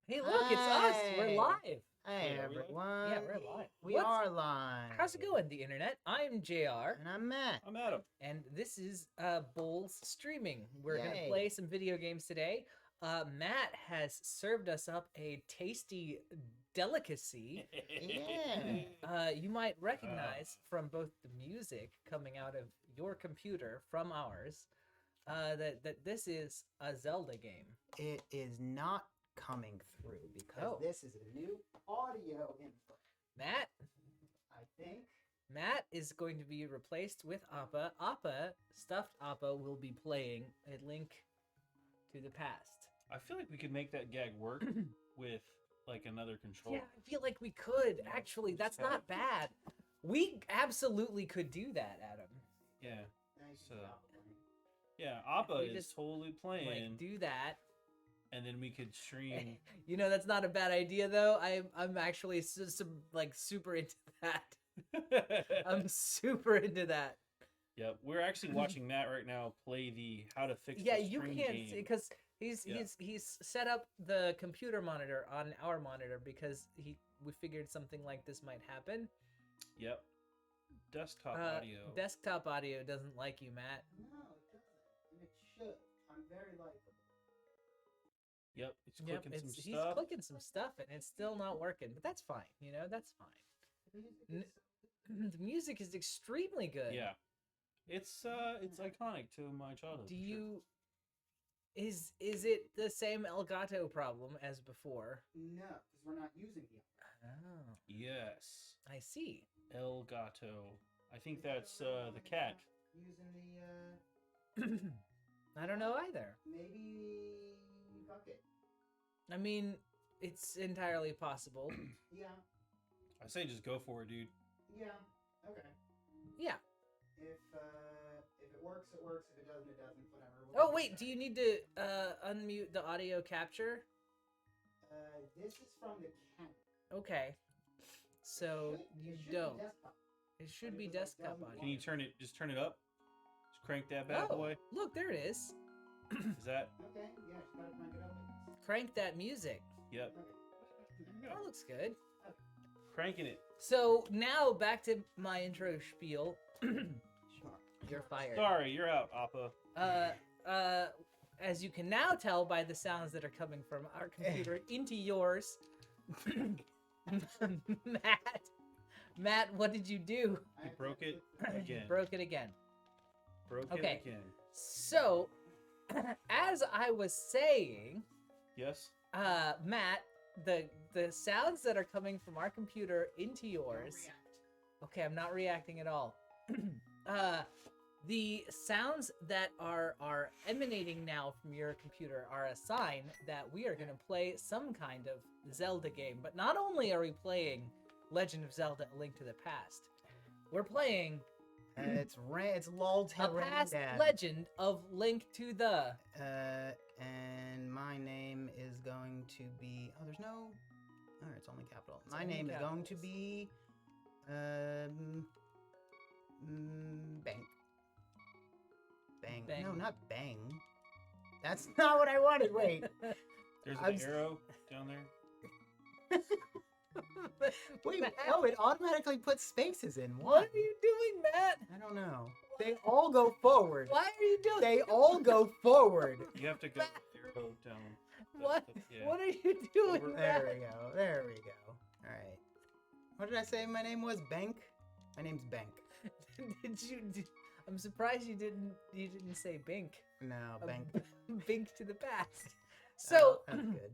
Hey, look, it's us. We're Hi. live. Hey Wait, are we live? everyone. Yeah, we're live. We What's- are live. How's it going, the internet? I'm JR, And I'm Matt. I'm Adam. and this is Bulls Streaming. We're gonna Yay. play some video games today. Matt has served us up a tasty delicacy. Yeah. You might recognize from both the music coming out of your computer from ours that this is a Zelda game. It is not coming through because Oh. this is a new audio input. Matt I think. is going to be replaced with Appa. Stuffed Appa, will be playing A Link to the Past. I feel like we could make that gag work with like another controller. Yeah, I feel like we could. Actually, that's not bad. We absolutely could do that, Adam. Yeah. Nice So- job. Yeah, Appa we is just, totally playing, Like, do that. and then we could stream. You know, that's not a bad idea, though. I'm actually like super into that. I'm super into that. Yep, we're actually watching Matt right now play the how to fix. Yeah, the you stream can't game. because Yeah. he's set up the computer monitor on our monitor because we figured something like this might happen. Yep. Desktop Uh, audio. Desktop audio doesn't like you, Matt. No, it doesn't. And it should. I'm very likable. Yep, it's Yep, clicking some he's stuff. clicking some stuff and it's still not working, but that's fine. You know, that's fine. The music N- is- The music is extremely good. Yeah, it's iconic to my childhood. Do for sure. you? Is it the same Elgato problem as before? No, because we're not using the Oh, Yes, I see. El Gato. I think that's the cat. Using the I don't know either. maybe bucket. I mean, it's entirely possible. Yeah. I say just go for it, dude. Yeah. Okay. Yeah. If it works, it works. If it doesn't, it doesn't. Whatever. Oh wait, do you need to unmute the audio capture? This is from the camera. Okay. So you It should be don't. desktop. It should but be it was, like, desktop doesn't audio. Can you turn it? Just turn it up. Just crank that bad Oh, boy. look, there it is. Is that? Okay. Yeah, just gotta crank it up. I guess. Crank that music. Yep. Okay. There you That go. looks good. Cranking it. So now back to my intro spiel. Sure. You're fired. Sorry, you're out, Appa. As you can now tell by the sounds that are coming from our computer into yours, Matt, what did you do? I You broke it accidentally- again. Broke it again. Broke Okay. it again. So, as I was saying, Yes. Matt, the sounds that are coming from our computer into Don't yours. react. Okay, I'm not reacting at all. The sounds that are emanating now from your computer are a sign that we are going to play some kind of Zelda game. But not only are we playing Legend of Zelda: A Link to the Past, we're playing It's lulled a past legend of Link to the. And my name is going to be. Oh, there's no. Oh, it's only capital. It's My only name is going to capitals. be. Bank. Bang. Bang. No, not bang. That's not what I wanted. Wait. There's I'm an s- arrow down there. Wait. Matt, Oh, it automatically puts spaces in. what What? are you doing, Matt? I don't know. They all go forward. Why are you doing? They all go forward. You have to go arrow down. What? Yeah. What are you doing, Over Matt? There we go. There we go. All right. What did I say my name was? Bank? My name's Bank. I'm surprised you didn't say Bink. No, A Bank. Bink to the past. Oh, So, that's good.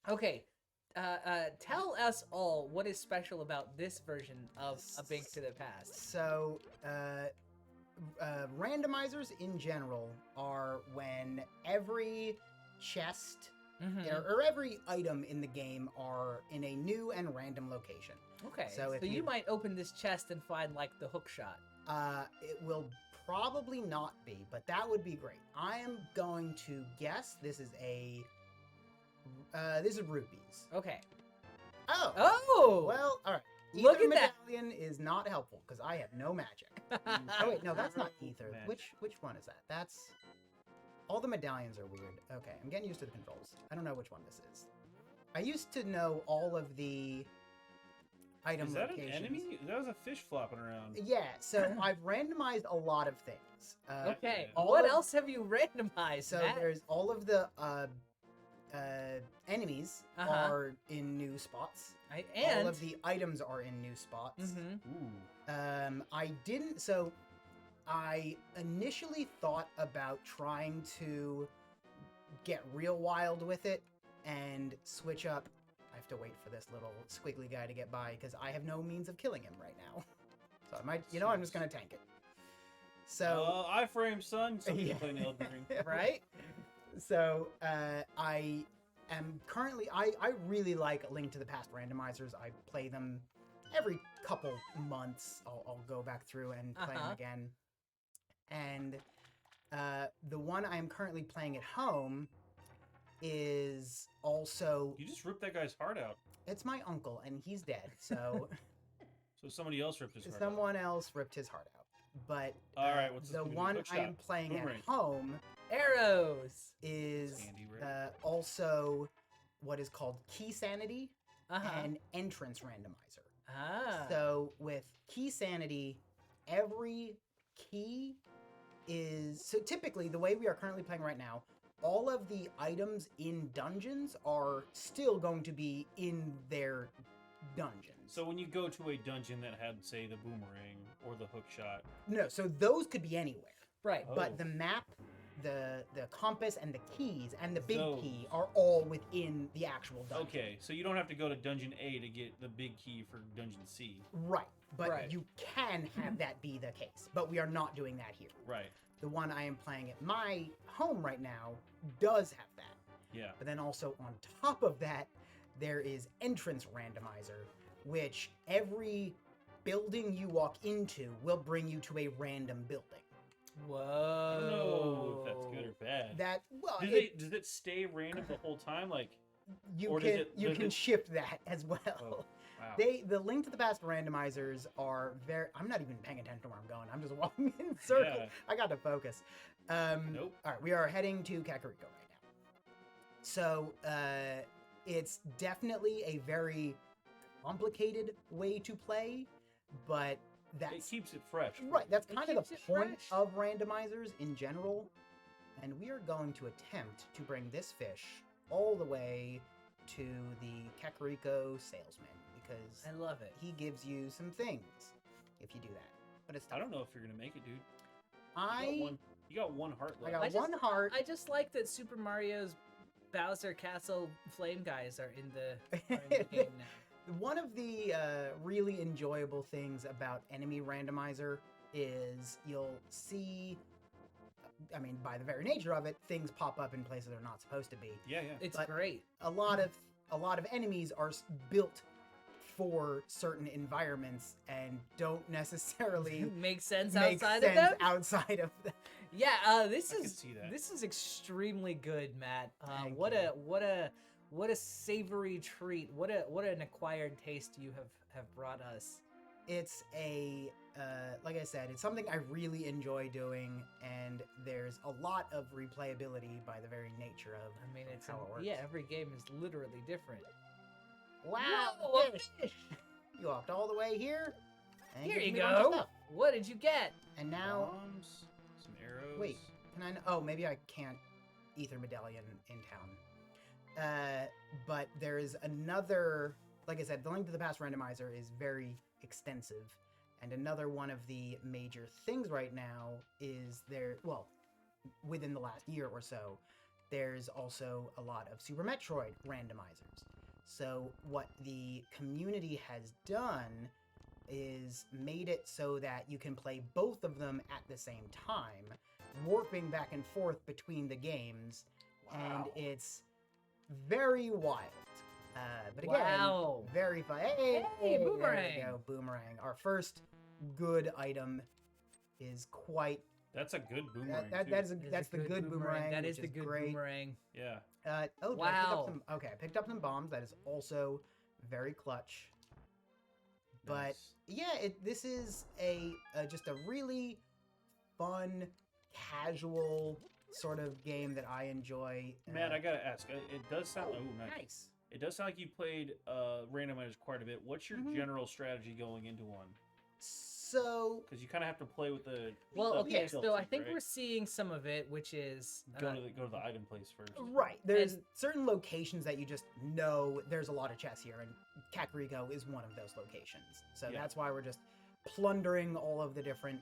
okay, tell us all what is special about this version of A Bink to the Past. So, randomizers in general are when every chest Mhm. or every item in the game are in a new and random location. Okay, so so if you you- might open this chest and find like the hook shot. It will probably not be, but that would be great. I am going to guess this is rupees. Okay. Oh, Oh. well, all right. Look Ether at that. medallion is not helpful because I have no magic. Oh wait, no, that's not ether. Magic. Which one is that? That's all the medallions are weird. Okay, I'm getting used to the controls. I don't know which one this is. I used to know all of the item Is that an locations. enemy? That was a fish flopping around. Yeah, so I've randomized a lot of things. Okay. Yeah. What of- else have you randomized, So Matt? there's all of the enemies Uh-huh. are in new spots. All And of the items are in new spots. Mhm. Ooh. I didn't. So I initially thought about trying to get real wild with it and switch up. I have to wait for this little squiggly guy to get by because I have no means of killing him right now. So I might, I'm just gonna tank it. So iframe, son. Somebody Yeah. playing Elden Ring. right? So I am currently I really like Link to the Past randomizers. I play them every couple months. I'll go back through and play them Uh-huh. again. And the one I am currently playing at home is also You just ripped that guy's heart out. it's my uncle and he's dead. So So somebody else ripped his heart out. someone else ripped his heart out. But All right, what's this the gonna be? one Hook I am shot. playing Boomerang. at home arrows. is Handy, right? also what is called key sanity Uh-huh. and entrance randomizer. Ah. So with key sanity, every key is so typically the way we are currently playing right now, all of the items in dungeons are still going to be in their dungeons. So when you go to a dungeon that had, say, the boomerang or the hook shot, No, so those could be anywhere. right. Oh. But the map, the compass, and the keys and the big Those. key are all within the actual dungeon. okay, so you don't have to go to dungeon A to get the big key for dungeon C. Right. But Right. you can have that be the case. But we are not doing that here. Right. The one I am playing at my home right now does have that. Yeah. But then also on top of that, there is entrance randomizer, which every building you walk into will bring you to a random building. Whoa. I don't know if that's good or bad. That well, Does it stay random the whole time? Like, you or does can it- you does can it- shift that as well. oh, wow. The Link to the Past randomizers are very. I'm not even paying attention to where I'm going. I'm just walking in circles. Yeah. I got to focus. Nope. All right, we are heading to Kakariko right now. So it's definitely a very complicated way to play, but It that's keeps it fresh. right. That's It kind of the keeps it point fresh. of randomizers in general. And we are going to attempt to bring this fish all the way to the Kakariko salesman because I love it. he gives you some things if you do that. But it's I tough. don't know if you're gonna make it, dude. I You got one heart I left. got one heart. I just like that Super Mario's Bowser Castle flame guys are in the game now. One of the really enjoyable things about enemy randomizer is you'll see, I mean, by the very nature of it, things pop up in places they're not supposed to be. Yeah, yeah. It's But- great. A lot of enemies are built for certain environments and don't necessarily Makes sense make outside sense of them. outside of them. Yeah, this I can is see that. this is extremely good, Matt. Thank What you. a savory treat. What an acquired taste you have brought us. It's a like I said, it's something I really enjoy doing, and there's a lot of replayability by the very nature of I mean, it's how it works. yeah. Every game is literally different. Wow, Whoa, a fish! fish. You walked all the way here. And Here gives you me a bunch of go. stuff. What did you get? And now, Bombs, some arrows. wait, can I? Oh, maybe I can't ether medallion in town. But there is another. Like I said, the Link to the Past randomizer is very extensive, and another one of the major things right now is there. Well, within the last year or so, there's also a lot of Super Metroid randomizers. So what the community has done is made it so that you can play both of them at the same time, warping back and forth between the games, and Wow. it's very wild. But again, Wow. very fun. Hey, Hey, there we boomerang. go, boomerang. Our first good item is quite. That's a good boomerang. That too. is That is that's a the good boomerang. That is which the good great. boomerang. Yeah. Oh, did I pick Wow. up some? Okay, I picked up some bombs. That is also very clutch. But Nice. yeah, this is a just a really fun, casual sort of game that I enjoy. Man, I gotta ask. It does sound. Oh, nice. nice. It does sound like you played randomizers quite a bit. What's your Mhm. general strategy going into one? So Because you kind of have to play with the. Well, the okay, skill so I tree, think right? we're seeing some of it, which is go to the item place first. right, there's And- certain locations that you just know there's a lot of chests here, and Kakariko is one of those locations. So Yeah. that's why we're just plundering all of the different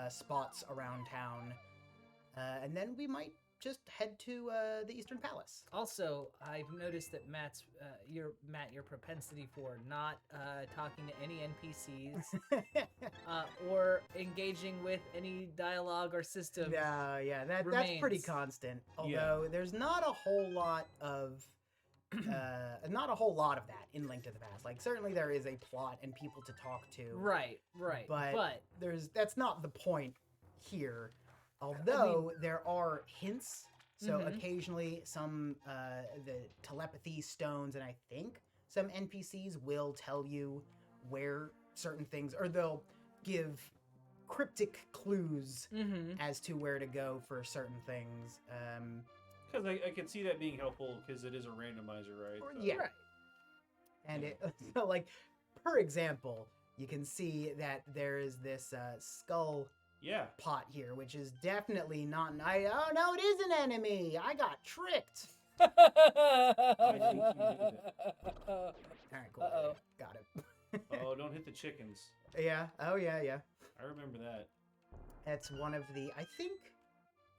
spots around town, and then we might just head to the Eastern Palace. Also, I've noticed that your propensity for not talking to any NPCs or engaging with any dialogue or system. Yeah, that's pretty remains. constant. Although there's not a whole lot of that in Link to the Past. Like certainly there is a plot and people to talk to. Right. But that's not the point here. Although there are hints. So Mhm. occasionally some the telepathy stones and I think some NPCs will tell you where certain things, or they'll give cryptic clues Mm-hmm. as to where to go for certain things. Because I can see that being helpful because it is a randomizer, right? Yeah. Right. And it so like per example, you can see that there is this skull Yeah. pot here, which is definitely not oh no, it is an enemy. I got tricked. think you All right, cool. Uh-oh. Got it. Oh, don't hit the chickens. Yeah. Oh yeah. I remember that. That's one of the. I think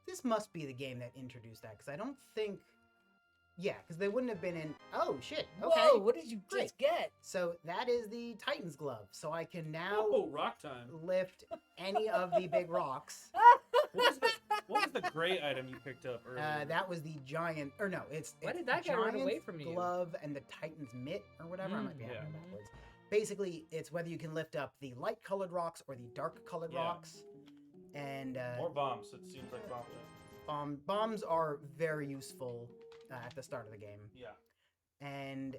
this must be the game that introduced that because I don't think. Yeah, because they wouldn't have been in. Oh shit. Okay. Whoa! What did you Great. just get? So that is the Titan's glove. So I can now Oh, rock time. lift any of the big rocks. What was the gray item you picked up earlier? That was the giant. Or no, it's. Why it's did that guy run away Giant's from you? Glove and the Titan's mitt or whatever. I might be having it Yeah. backwards. Basically, it's whether you can lift up the light-colored rocks or the dark-colored Yeah. rocks. And More bombs. It seems like bombs. bombs are very useful at the start of the game. Yeah. And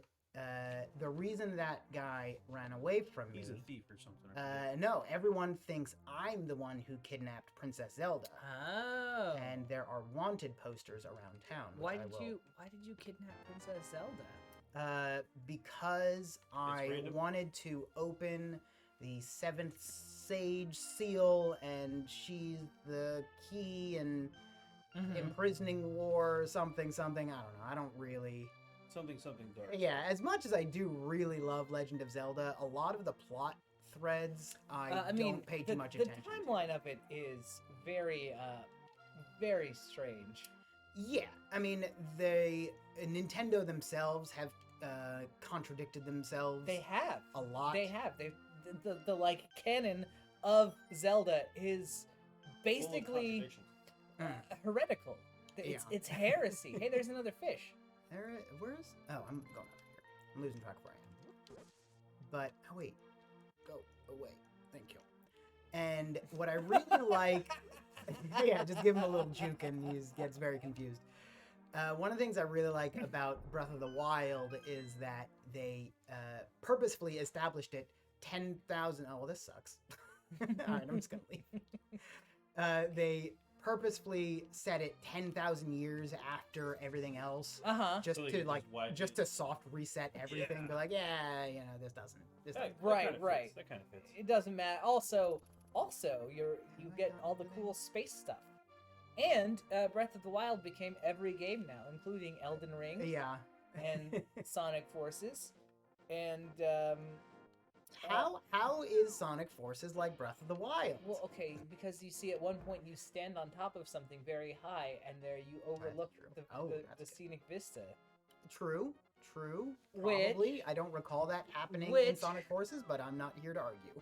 the reason that guy ran away from me. He's a thief or something. right? No, everyone thinks I'm the one who kidnapped Princess Zelda. Oh. And there are wanted posters around town. which Why I did will- you kidnap Princess Zelda? Because I random. wanted to open the seventh sage seal, and she's the key, and Mhm. imprisoning war, something. I don't know. I don't really. Something dark. Yeah, as much as I do really love Legend of Zelda, a lot of the plot threads I don't pay too much attention. The timeline of it is very, very strange. Yeah, I mean, Nintendo themselves have contradicted themselves They have. a lot. They have. The like canon of Zelda is basically heretical. Yeah. It's heresy. Hey, there's another fish. Where's? Oh, I'm going over here. I'm losing track of where I am. But oh wait, go away. Thank you. And what I really like, yeah, just give him a little juke and he gets very confused. One of the things I really like about Breath of the Wild is that they purposefully established it 10,000. Oh, well, this sucks. All right, I'm just gonna leave. They purposefully set it 10,000 years after everything else, just So they to can like, just wipe just it. to soft reset everything. And be like, yeah, you know, this doesn't. Right. That kind of fits. It doesn't matter. Also, you get all the cool space stuff. And Breath of the Wild became every game now, including Elden Ring Yeah. and Sonic Forces. And How is Sonic Forces like Breath of the Wild? well, okay, because you see, at one point you stand on top of something very high, and there you overlook true. the, Oh, the, that's the good. scenic vista. True. Which- Probably. I don't recall that happening in which- Sonic Forces, but I'm not here to argue.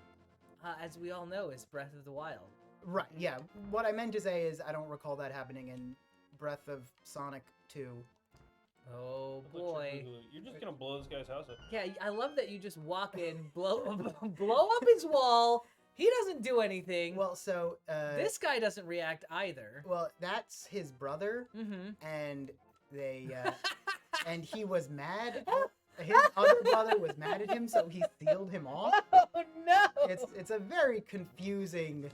As we all know, is Breath of the Wild. Right. Yeah. What I meant to say is I don't recall that happening in Breath of Sonic 2. Oh It looks boy. really- You're just gonna blow this guy's house up. Yeah, I love that you just walk in, blow up his wall. He doesn't do anything. Well, so this guy doesn't react either. well, that's his brother, Mm-hmm. and they and he was mad. His other brother was mad at him, so he sealed him off. Oh no! It's a very confusing.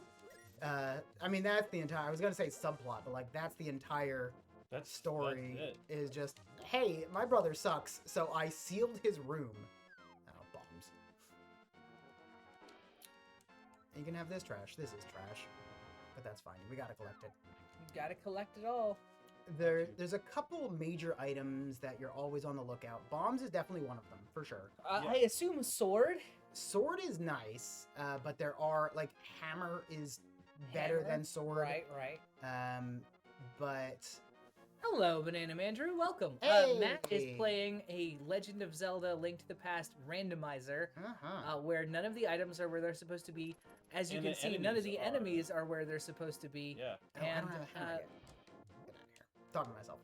I mean, that's the entire. I was gonna say subplot, but like that's the entire story it. is just, hey, my brother sucks, so I sealed his room. Oh, bombs. You can have this trash. This is trash. But that's fine. We gotta collect it. You gotta collect it all. There's a couple major items that you're always on the lookout. Bombs is definitely one of them, for sure. Yeah. I assume sword. Sword is nice, but there are, like, hammer is better Hammer? than sword. Right. But Hello, Banana Mandrew. Welcome. Matt is Hey. playing a Legend of Zelda: Link to the Past randomizer, where none of the items are where they're supposed to be. As you And can the see, none of the enemies enemies are where they're supposed to be. Yeah. Oh, I And don't have a hammer yet. Get out of here. Talking to myself.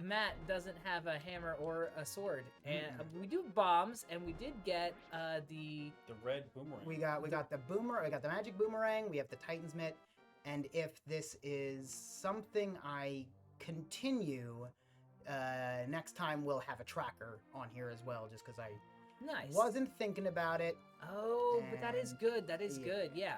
Matt doesn't have a hammer or a sword, and Mm-mm. we do bombs, and we did get the The red boomerang. We got the boomer. We got the magic boomerang. We have the Titan's mitt. And if this is something I continue, next time we'll have a tracker on here as well, just because I nice. wasn't thinking about it. Oh, but that is And- good. That is yeah. good. Yeah.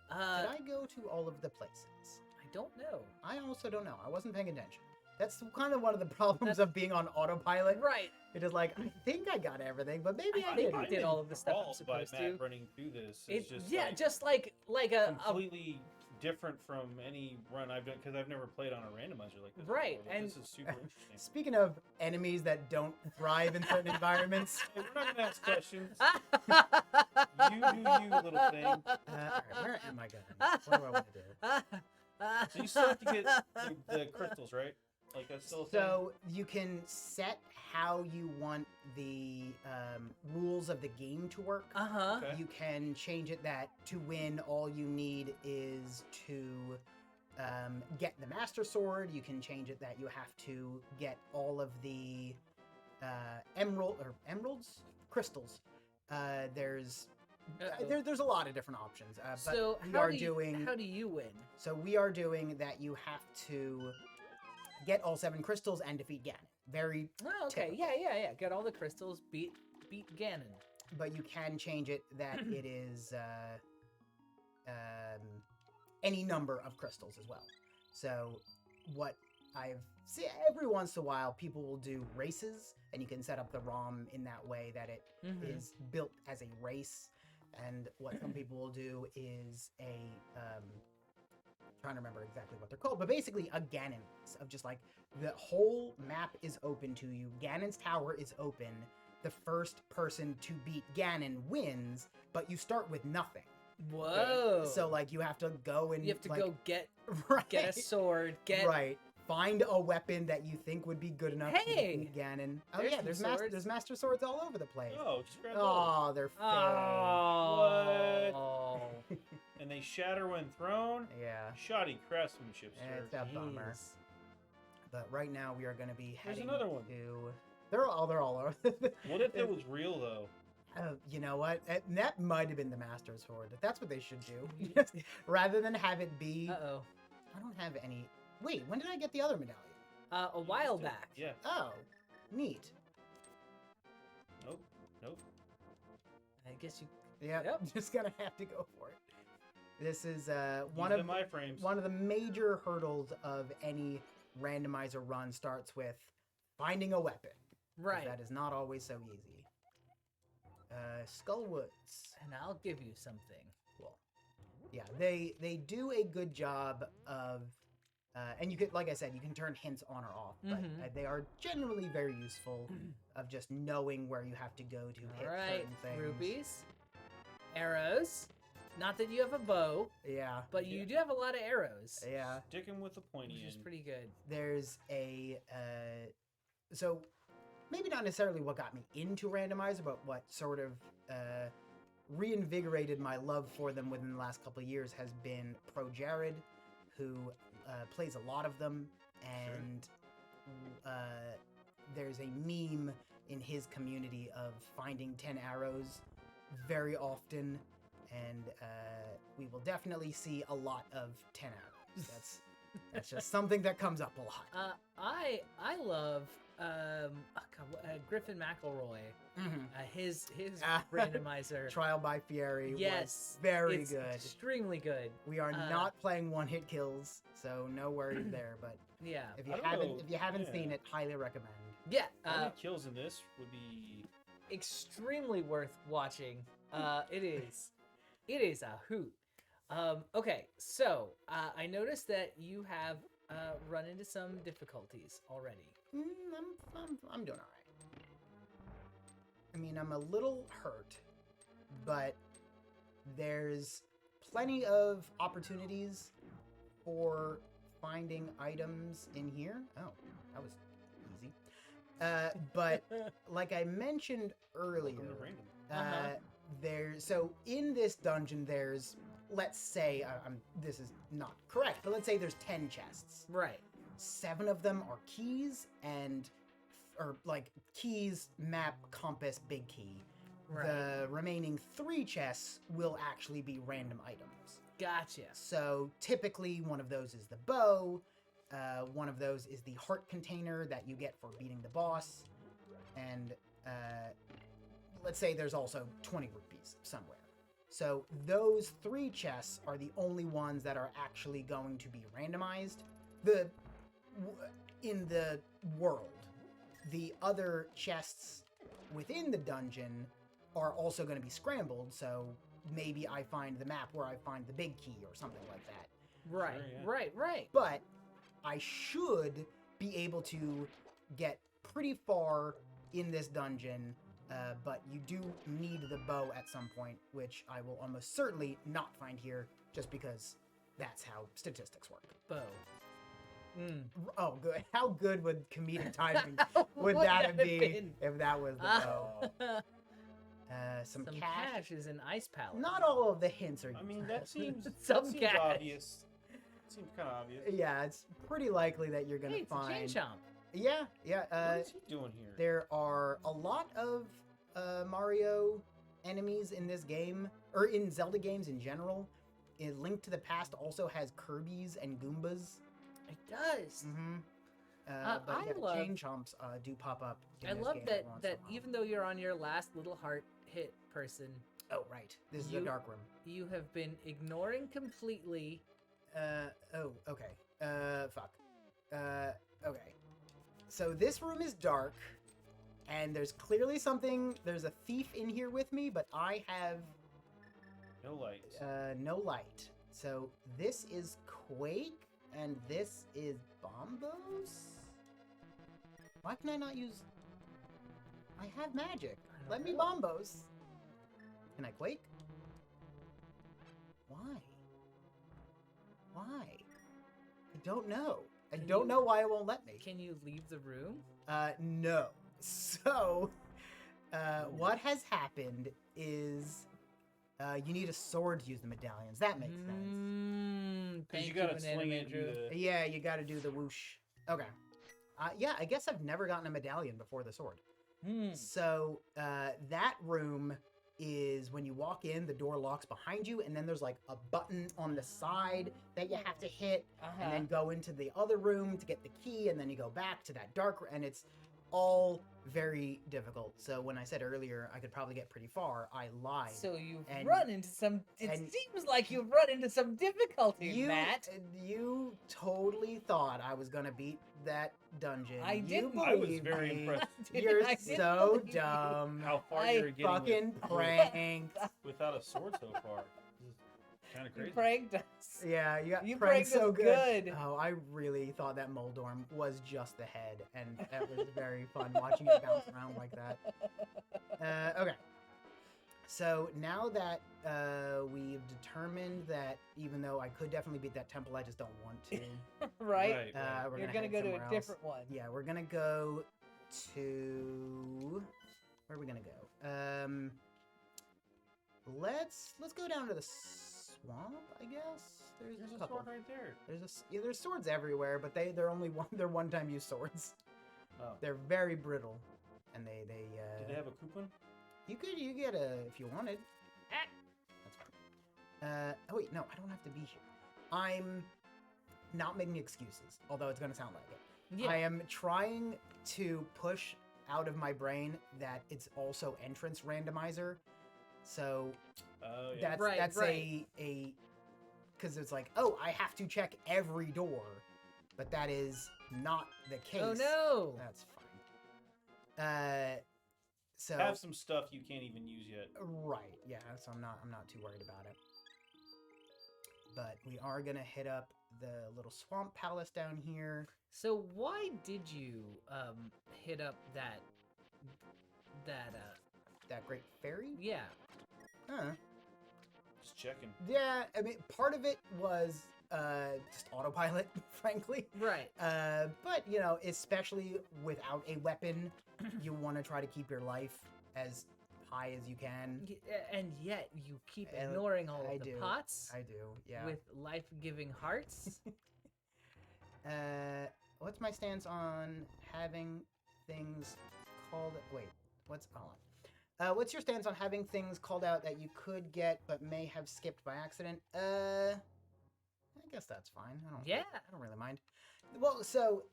Did I go to all of the places? I don't know. I also don't know. I wasn't paying attention. That's kind of one of the problems of being on autopilot. Right. It is like, I think I got everything, but maybe I think didn't. I did all of the stuff I'm Enthralled by supposed Matt to. running through this. It, It's just yeah, like just like a completely different from any run I've done because I've never played on a randomizer like this. Right, before, but and- this is super interesting. Speaking of enemies that don't thrive in certain environments, Hey, we're not gonna ask questions. you You do you, little thing. all right, where am I going? What do I want to do? So you still have to get the crystals, right? Like that's still a thing. So you can set how you want the rules of the game to work. Uh-huh. Okay. You can change it that to win, all you need is to get the Master Sword. You can change it that you have to get all of the emeralds, crystals. There's Uh-oh. there's a lot of different options. But So we how are do you, doing how do you win? so we are doing that. You have to get all 7 crystals and defeat Ganon. Very, Oh, okay. typical. Yeah. Get all the crystals, beat Ganon. but you can change it that it is any number of crystals as well. So what I've seen every once in a while, people will do races, and you can set up the ROM in that way that it is Mhm. built as a race. And what some people will do is trying to remember exactly what they're called, but basically a Ganon race of just like the whole map is open to you. Ganon's tower is open. The first person to beat Ganon wins, but you start with nothing. Whoa. So like you have to go and you have to like, go get right, a sword, get right. Find a weapon that you think would be good enough Hey! to defeat Ganon. Oh There's yeah, some there's swords. master swords all over the place. Oh, just grab those. Oh, they're fairy. Oh. And they shatter when thrown. Yeah, Shoddy craftsmanship, sir. it's a bummer. Jeez. But right now we are going to be There's heading another one. to. They're all over. What if it was real though? You know what? That might have been the Master Sword. That's what they should do. Rather than have it be. Uh-oh. I don't have any. Wait, when did I get the other medallion? A while back. Yeah. Oh, neat. Nope. I guess you. Yeah, Yep. I'm just gonna have to go for it. This is one These of are my frames. one of the major hurdles of any randomizer run starts with finding a weapon. 'Cause Right. That is not always so easy. Skullwoods. And I'll give you something. Cool. Yeah, they do a good job of, and you could, like I said, you can turn hints on or off, but Mhm. they are generally very useful of just knowing where you have to go to hit All right. certain things. Rupees. Arrows. Not that you have a bow, Yeah, but you Yeah. do have a lot of arrows. yeah. Sticking with the pointy Which is end. pretty good. There's a so maybe not necessarily what got me into randomizer, but what sort of reinvigorated my love for them within the last couple of years has been Pro Jared, who plays a lot of them, and there's a meme in his community of finding 10 arrows very often, and we will definitely see a lot of 10 arrows. That's just something that comes up a lot. I love Griffin McElroy. His randomizer. Trial by Fury Yes, was very it's good. Extremely good. We are not playing one-hit kills, so no worries there. But Yeah. If I you don't haven't know. if you haven't Yeah. seen it, highly recommend. Yeah. How many kills in this would be? Extremely worth watching. It is. It is a hoot. Okay, so I noticed that you have run into some difficulties already. I'm doing all right. I mean, I'm a little hurt, but there's plenty of opportunities for finding items in here. Oh, that was easy. But like I mentioned earlier, Welcome to Random. so in this dungeon there's, let's say, this is not correct, but let's say there's 10 chests. Right. 7 of them are keys or like keys, map, compass, big key. Right. The remaining 3 chests will actually be random items. Gotcha. So typically one of those is the bow, one of those is the heart container that you get for beating the boss, and let's say there's also 20 rupees somewhere. So those 3 chests are the only ones that are actually going to be randomized in the world. The other chests within the dungeon are also going to be scrambled, so maybe I find the map where I find the big key or something like that. Right. Sure, yeah. Right. But I should be able to get pretty far in this dungeon, but you do need the bow at some point, which I will almost certainly not find here, just because that's how statistics work. Bow. Oh, good. How good would comedic timing would Would that have have been been? if that was the bow? Some Some cash. cash is an ice palace. Not all of the hints are. I mean, that seems Some that seems cash. obvious. Seems kind of obvious. Yeah, it's pretty likely that you're gonna Hey, it's a find. chain chomp. Yeah, yeah. What is he doing here? There are a lot of Mario enemies in this game, or in Zelda games in general. Link to the Past also has Kirby's and Goombas. It does. Mm-hmm. I But yeah, the love- chain chomps do pop up. In I this love game that every once in a while. even though you're on your last little heart hit person, Oh right, this is you- the dark room. you have been ignoring completely. Oh, okay. Fuck. Okay. So this room is dark, and there's clearly something. There's a thief in here with me, but I have No lights. no light. So this is Quake, and this is Bombos? Why can I not use... I have magic. I don't Let me know. Bombos. Can I Quake? Why? Why? I don't know. I Can don't you- know why it won't let me. Can you leave the room? No. So, what has happened is you need a sword to use the medallions. That makes sense. Because you Thank gotta Banana sling Man it. Drew. In the... Yeah, you got to do the whoosh. Okay. Yeah, I guess I've never gotten a medallion before the sword. So, that room is when you walk in, the door locks behind you, and then there's like a button on the side that you have to hit, and then go into the other room to get the key, and then you go back to that dark, and it's all very difficult. So when I said earlier I could probably get pretty far, I lied. So you've And- run into some. It and- seems like you've run into some difficulties, Matt. You totally thought I was gonna beat that dungeon. I You didn't. I was believed very me. impressed You're I didn't so believe you. dumb. How far I you're getting Fucking with, pranked. without a sword so far. Kind of You crazy. pranked us. Yeah, you got You pranked so pranked us good. good. Oh, I really thought that Moldorm was just the head, and that was very fun watching it bounce around like that. Okay. So now that we've determined that even though I could definitely beat that temple, I just don't want to. Right? We're You're gonna gonna head go to somewhere a else. different one. Yeah, we're gonna go to... Where are we gonna go? Let's go down to the swamp, I guess. There's There's a a couple. sword right there. There's swords everywhere, but they're only one-time use swords. Oh. They're very brittle, and they Did they have a coupon? you get a if you wanted. That's fine. Oh wait, no, I don't have to be here. I'm not making excuses, although it's gonna sound like it. Yeah. I am trying to push out of my brain that it's also entrance randomizer. So Oh yeah. that's Right. a because it's like, oh, I have to check every door but that is not the case. Oh no! That's fine. So Have some stuff you can't even use yet. right, yeah. So I'm not too worried about it. But we are gonna hit up the little swamp palace down here. So why did you hit up that That great fairy. yeah? Huh. Just checking. Yeah, I mean, part of it was just autopilot, frankly. Right. But you know, especially without a weapon, you want to try to keep your life as high as you can. And yet you keep And ignoring all I of the do. pots I do, yeah. with life-giving hearts. What's my stance on having things called? Wait, hold on. What's your stance on having things called out that you could get but may have skipped by accident? I guess that's fine. Yeah. I don't really mind. Well, so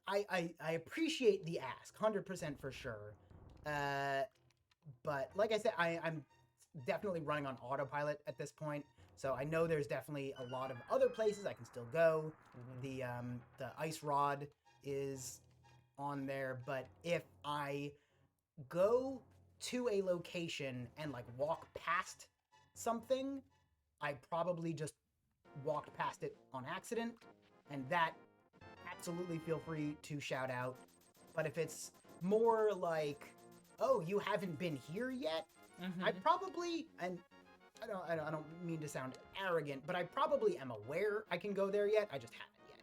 I appreciate the ask, 100% for sure. But like I said, I'm definitely running on autopilot at this point. So I know there's definitely a lot of other places I can still go. Mm-hmm. The ice rod is on there, but if I go to a location and like walk past something, I probably just walked past it on accident, and that absolutely feel free to shout out. But if it's more like, oh, you haven't been here yet, Mhm. I probably, and I don't mean to sound arrogant, but I probably am aware I can go there yet. I just haven't yet,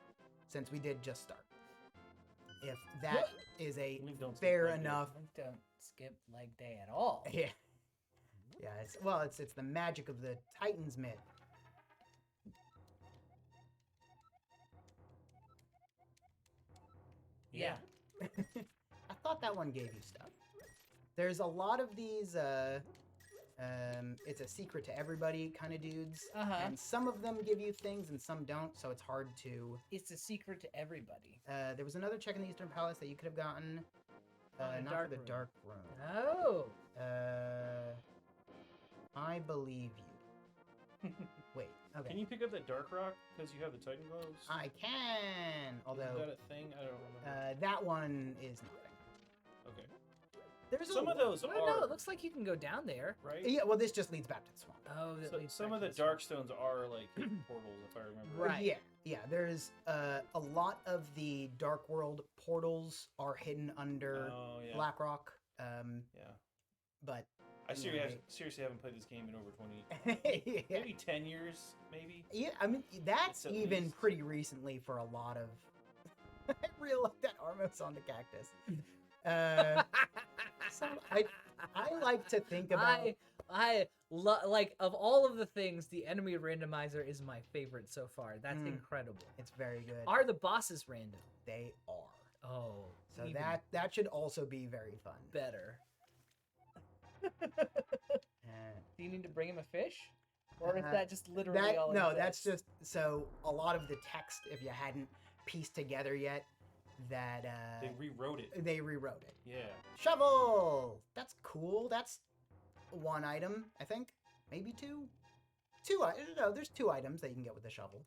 since we did just start. If that is a We don't skip fair leg day. enough, Don't skip leg day at all. yeah, it's the magic of the Titan's myth. Yeah. I thought that one gave you stuff. There's a lot of these, it's a secret to everybody kind of dudes. Uh-huh. And some of them give you things and some don't, so it's hard to... It's a secret to everybody. There was another check in the Eastern Palace that you could have gotten. the Not dark for the room. Dark Room. Oh. I believe you. Wait, okay. Can you pick up that dark rock because you have the Titan gloves? I can! Although, Isn't that a thing? I don't remember. that one is nothing. Okay. There's Some of those Well, are no, it looks like you can go down there. right. Yeah, well, this just leads back to the swamp. Oh, that So, leads some back of to the swamp. dark stones are like hidden portals, if I remember. Right. Yeah. There's a lot of the Dark World portals are hidden under Oh yeah. Blackrock. Yeah. But I Yeah, seriously haven't played this game in over 20, yeah. maybe 10 years, maybe. Yeah, I mean that's It's at even least. pretty recently for a lot of. I really like that Armos on the cactus. So I like to think about. Like of all of the things, the enemy randomizer is my favorite so far. That's Mm. incredible. It's very good. Are the bosses random? They are. Oh, So even that should also be very fun. better. Uh, Do you need to bring him a fish, or is Uh, that just literally all? no, it that's says? just so a lot of the text, if you hadn't pieced together yet, that They rewrote it. they rewrote it. Yeah. Shovel. That's cool. That's one item, I think, maybe two. No, there's 2 items that you can get with the shovel.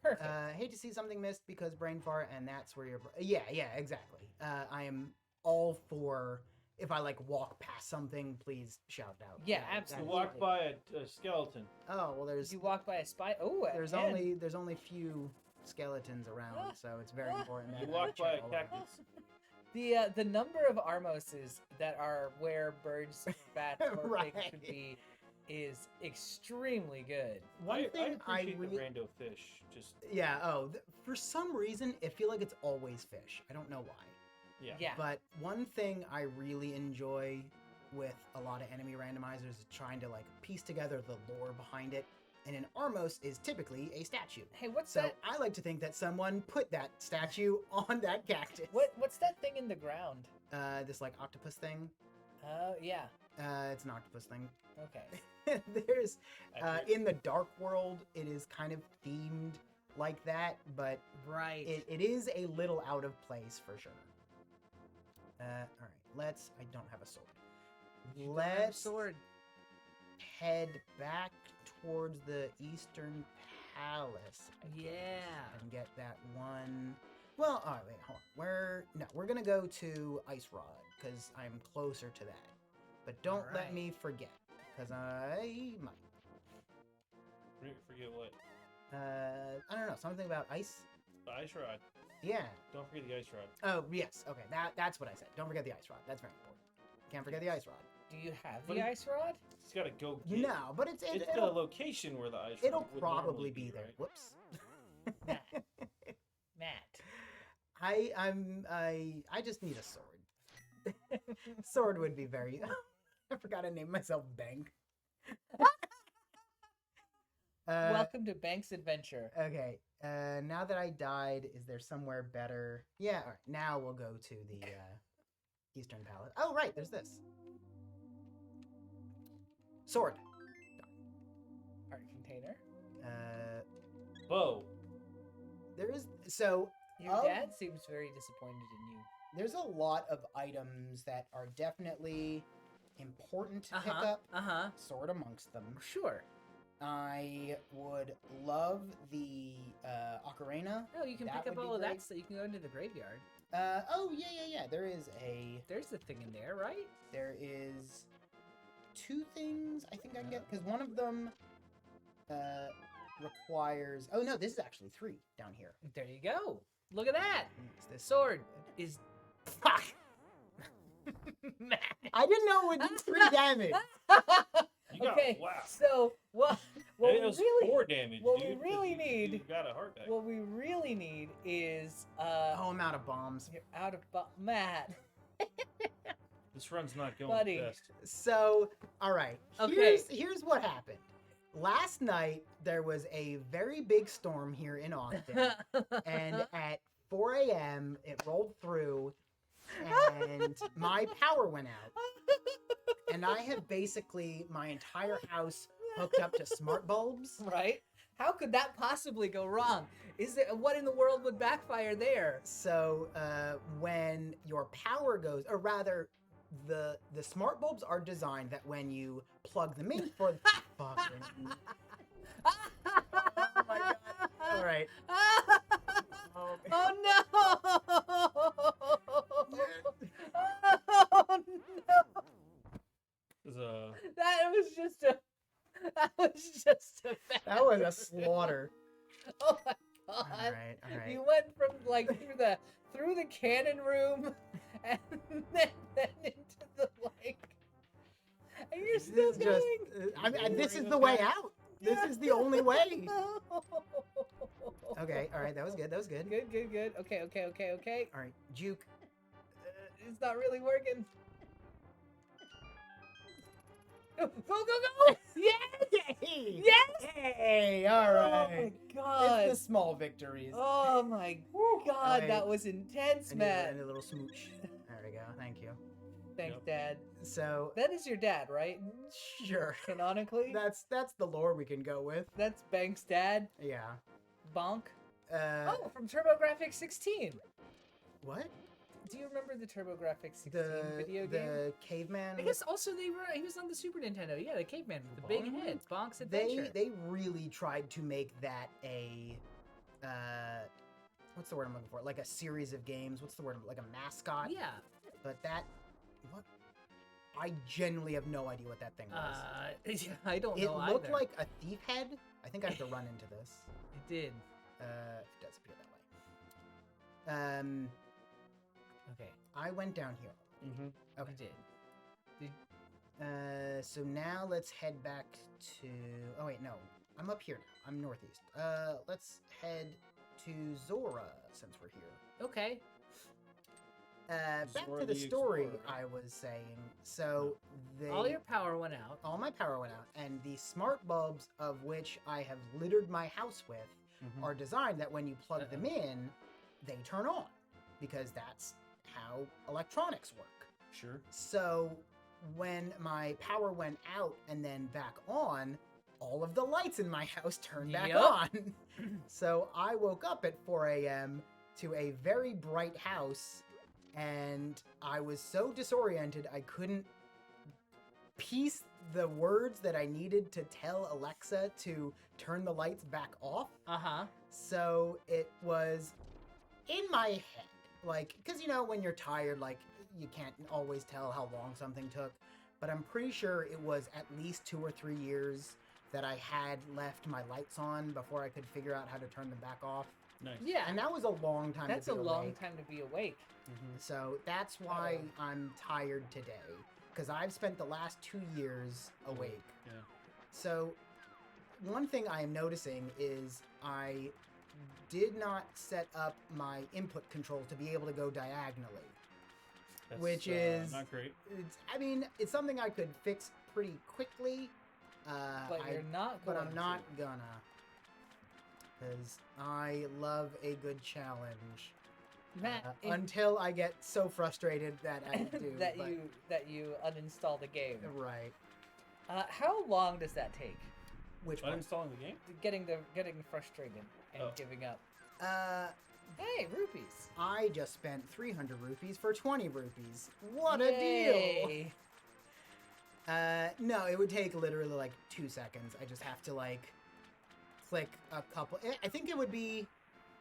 Perfect. Hate to see something missed because brain fart, and that's where you're. Yeah, exactly. I am all for. If I like walk past something, please shout it out. Yeah, You absolutely. walk by a skeleton. Oh well, there's you walk by a spy. Oh, there's only few skeletons around, so it's very important. You that I walk by check a all of them. cactus. The number of Armoses that are where birds' fat or Right. things should be is extremely good. One thing I appreciate really the rando fish. Just for some reason I feel like it's always fish. I don't know why. yeah. Yeah. But one thing I really enjoy with a lot of enemy randomizers is trying to like piece together the lore behind it. And an Armos is typically a statue. Hey, what's So that? I like to think that someone put that statue on that cactus. What's that thing in the ground? This like octopus thing. Yeah. It's an octopus thing. Okay. There's Accurate. in the Dark World, it is kind of themed like that, but Right. it is a little out of place for sure. All right, I don't have a sword. You don't have a Let's sword. head back towards the Eastern Palace. Yeah. And get that one. Well, all right, wait, hold on. We're gonna go to Ice Rod because I'm closer to that. But don't let Alright. me forget, because I might. Forget what? I don't know, something about ice. The ice rod. Yeah. Don't forget the ice rod. Oh yes. Okay. That's what I said. Don't forget the ice rod. That's very important. Can't forget the ice rod. Do you have But the it- ice rod? It's got to go get. No, but it's It's the it'll, location where the ice rod it'll would probably normally be there. right? Whoops. Matt. Matt. I just need a sword. Sword would be very. I forgot to name myself Bank. Welcome to Bank's Adventure. Okay. Now that I died, is there somewhere better? Yeah. All right. Now we'll go to the Eastern Palace. Oh, right. There's this sword. Art container. Bow. There is so. Your Of- dad seems very disappointed in you. There's a lot of items that are definitely important to pick up. Sword amongst them. Sure. I would love the ocarina. No, you can That pick up would be all of great. that so you can go into the graveyard. Oh yeah. There is There's the thing in there, right? there is two things I think I can get because one of them requires. Oh no, this is actually 3 down here. There you go. Look at that. Is this Sword is. Fuck! Matt. I didn't know it would do 3 damage. You got, Okay, wow. so what It we was really 4 damage, what we dude. 'cause really you need- got a heart back. what we really need is Oh, I'm out of bombs. you're out of Matt. This run's not going Buddy. best. So, all right. Okay. Here's what happened. Last night there was a very big storm here in Austin, and at 4 a.m. it rolled through, and my power went out. And I have basically my entire house hooked up to smart bulbs. Right? How could that possibly go wrong? Is it what in the world would backfire there? So when your power goes, or rather, the smart bulbs are designed that when you plug them in for fucking. Oh my god! All right. Oh, Oh no! Oh no! That was just a that was a slaughter. Oh my god! All right. You went from like through the cannon room, and then into the like, and you're still This is just. going. This is the way out. This is the only way. Okay. All right. That was good. Good. Okay. All right. Juke. It's not really working. Go! Yes! Yay! Yes! Hey! All right. Oh my god! It's the small victories. Oh my god, Right. that was intense, I Matt. need a little smooch. There we go. Thank you. Thanks, Yep. Dad. So That is your dad, right? sure. Canonically, That's the lore we can go with. that's Bank's dad. Yeah. Bonk. Uh, Oh, from TurboGrafx 16. what? Do you remember the TurboGrafx 16 The video game? the caveman. I guess also he was on the Super Nintendo. Yeah, the caveman with the big Bonk? head. Bonk's they Adventure. they really tried to make that a what's the word I'm looking for? Like a series of games. What's the word? Like a mascot. Yeah. But that what? I genuinely have no idea what that thing was. I don't It know looked either. like a thief head. I think I have to run into this. It did. It does appear that way. Okay. I went down here. Mm-hmm. Okay. You did. So now let's head back to. Oh wait, no, I'm up here now. I'm northeast. Let's head to Zora since we're here. Okay. Back Zora to the the story Explorer. I was saying. So All your power went out. all my power went out, and the smart bulbs of which I have littered my house with Mm-hmm. are designed that when you plug them in, they turn on, because that's how electronics work. Sure. So when my power went out and then back on, all of the lights in my house turned back Yup. on. So I woke up at 4 a.m. to a very bright house, and I was so disoriented I couldn't piece the words that I needed to tell Alexa to turn the lights back off. Uh-huh. So it was in my head. Like, because, when you're tired, like, you can't always tell how long something took. But I'm pretty sure it was at least 2 or 3 years that I had left my lights on before I could figure out how to turn them back off. Nice. Yeah, And that was a long time that's to a be long awake. time to be awake. So that's why I'm tired today. Because I've spent the last 2 years awake. Yeah. So one thing I am noticing is I did not set up my input controls to be able to go diagonally. That's, Which is not great. It's something I could fix pretty quickly. But you're not going But I'm not to. gonna. Because I love a good challenge. Matt, if- Until I get so frustrated that I do. that but- you uninstall the game. Right. How long does that take? Which one? Uninstalling the game? Getting frustrated and giving up. Hey, rupees. I just spent 300 rupees for 20 rupees. What a deal! Yay. No, it would take literally like 2 seconds. I just have to like click a couple. I think it would be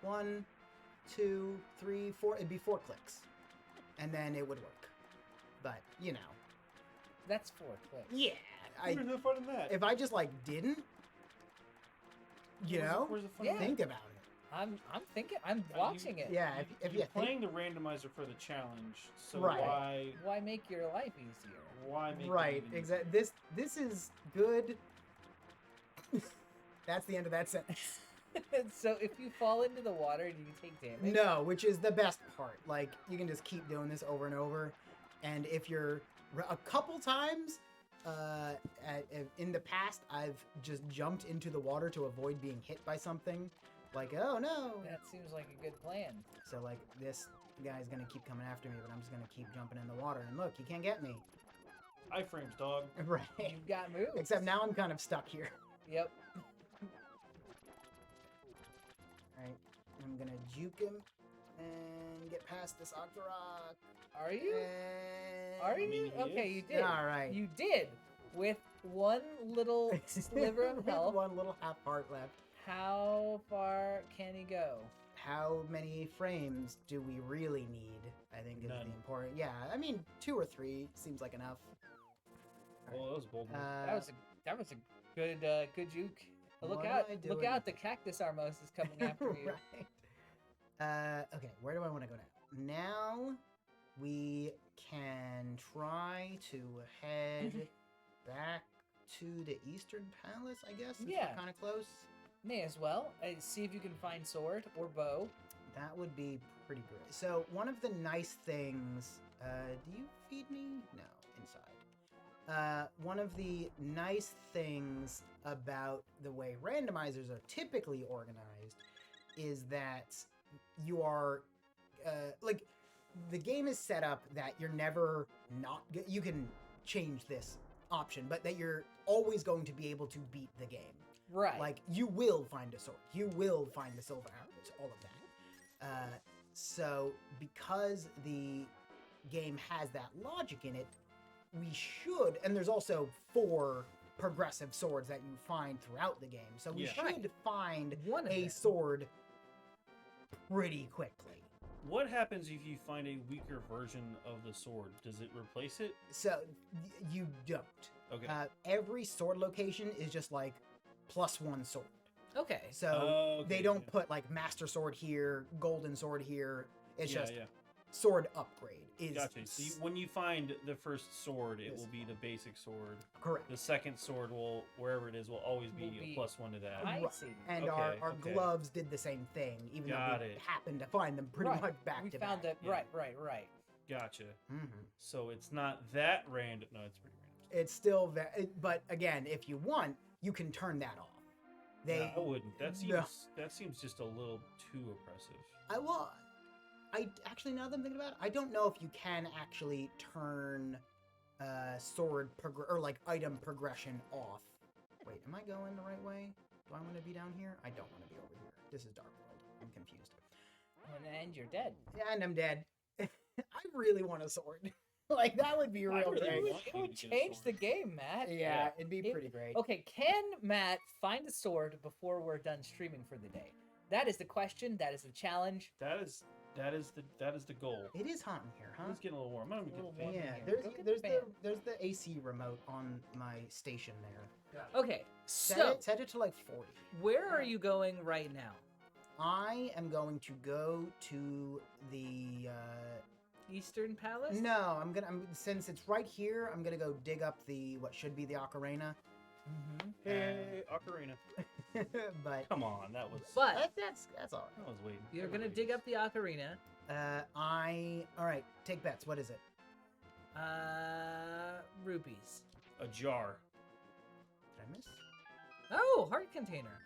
1, 2, 3, 4. It'd be 4 clicks, and then it would work. But That's 4 clicks. yeah. Where's the fun in that? If I just like didn't, Where's the fun in Yeah. that? think about it. I'm thinking. I'm watching it. Yeah, if you You're think, playing the randomizer for the challenge, so Right. Why make your life easier? why make right, it even exactly. This is good. That's the end of that sentence. So if you fall into the water, do you take damage? No, which is the best part. Like, you can just keep doing this over and over. And if you're a couple times in the past, I've just jumped into the water to avoid being hit by something. Like, oh no. That seems like a good plan. So, like, this guy's gonna keep coming after me, but I'm just gonna keep jumping in the water. And look, he can't get me. iframes, dog. Right. You've got moves. Except now I'm kind of stuck here. Yep. Alright. I'm gonna juke him and get past this Octorok. Are you? And... Are I mean, you? he Okay, is. you did. All right. You did. With one little sliver of With health. one little half heart left. How far can he go? How many frames do we really need? I think is None. the important. Yeah, I mean 2 or 3 seems like enough. Well, that was a bold. Move. That was a good good juke. Look What am out! I Look doing? out! The cactus Armos is coming after you. Right. Okay, where do I want to go now? Now we can try to head back to the Eastern Palace, I guess. Since Yeah. we're kind of close. May as well. See if you can find sword or bow. That would be pretty great. So one of the nice things, do you feed me? No, inside. One of the nice things about the way randomizers are typically organized is that you are, like, the game is set up that you're never not, you can change this option, but that you're always going to be able to beat the game. Right. Like, you will find a sword. You will find the silver arrows, all of that. So, because the game has that logic in it, we should, and there's also 4 progressive swords that you find throughout the game. So we Yeah. should find One of a them. sword pretty quickly. What happens if you find a weaker version of the sword? Does it replace it? So you don't. Okay. Every sword location is just like +1 sword. Okay. So Okay, they don't yeah. put like master sword here, golden sword here. It's yeah, just yeah. sword upgrade. Is Gotcha. So when you find the first sword, it Yes. will be the basic sword. correct. The second sword will, wherever it is, will always be Will be- a +1 to that. I Right. see. And Okay, our okay. gloves did the same thing, even Got though we it. happened to find them pretty Right. much back We to found back. that. Yeah. Right. Gotcha. Mhm. So it's not that random. No, it's pretty random. It's still but again, if you want, you can turn that off. They, I wouldn't. That seems No. that seems just a little too oppressive. I actually, now that I'm thinking about it, I don't know if you can actually turn sword or like item progression off. Wait, am I going the right way? Do I want to be down here? I don't want to be over here. This is Dark World. I'm confused. And you're dead. And I'm dead. I really want a sword. Like that would be I real really great. want It you would to get a change the sword. game, Matt. Yeah, it'd be It- pretty great. Okay, can Matt find a sword before we're done streaming for the day? That is the question. That is the challenge. That is the goal. It is hot in here, huh? It's getting a little warm. I'm gonna A little get the warm. fan. Yeah, here. there's Go get there's the the fan. there's the AC remote on my station there. Okay, Set so it to like 40. where are you going right now? I am going to go to the Eastern Palace? no, since it's right here, I'm gonna go dig up what should be the ocarina. Mm-hmm. Hey, Ocarina. But Come on, that was. But that's all I was waiting. you're I was gonna waiting. dig up the ocarina. all right, take bets. What is it? Rupees. A jar. Did I miss? Oh, heart container.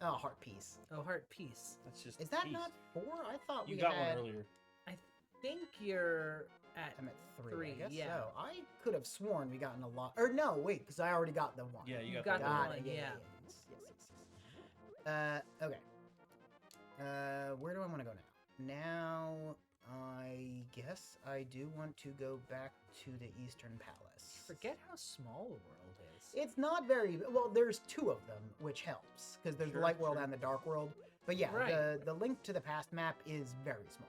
Oh, heart piece. Oh, heart piece. That's just. Is that peace. not 4? I thought You we got had. one earlier. I think you're at. I'm at 3. Three, I guess yeah. so. I could have sworn we gotten a lot. Or no, wait, because I already got the 1. Yeah, you You got, got the the one. one. yeah. Yes. Okay. Where do I want to go now? Now, I guess I do want to go back to the Eastern Palace. Forget how small the world is. It's not very well. There's 2 of them, which helps because there's Sure, the Light World sure. and the Dark World. But yeah, Right. the Link to the Past map is very small.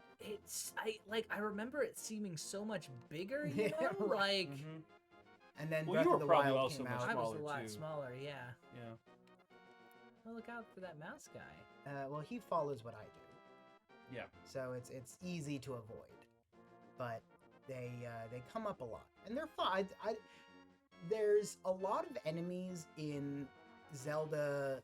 I remember it seeming so much bigger. You Yeah, know? right. Like Mhm. And then Well, Breath you of were the probably Wild also came much out. I was a smaller, lot too. smaller. Yeah. Yeah. Well, look out for that mouse guy. Well, he follows what I do. Yeah. So it's easy to avoid, but they come up a lot, and they're fun. There's a lot of enemies in Zelda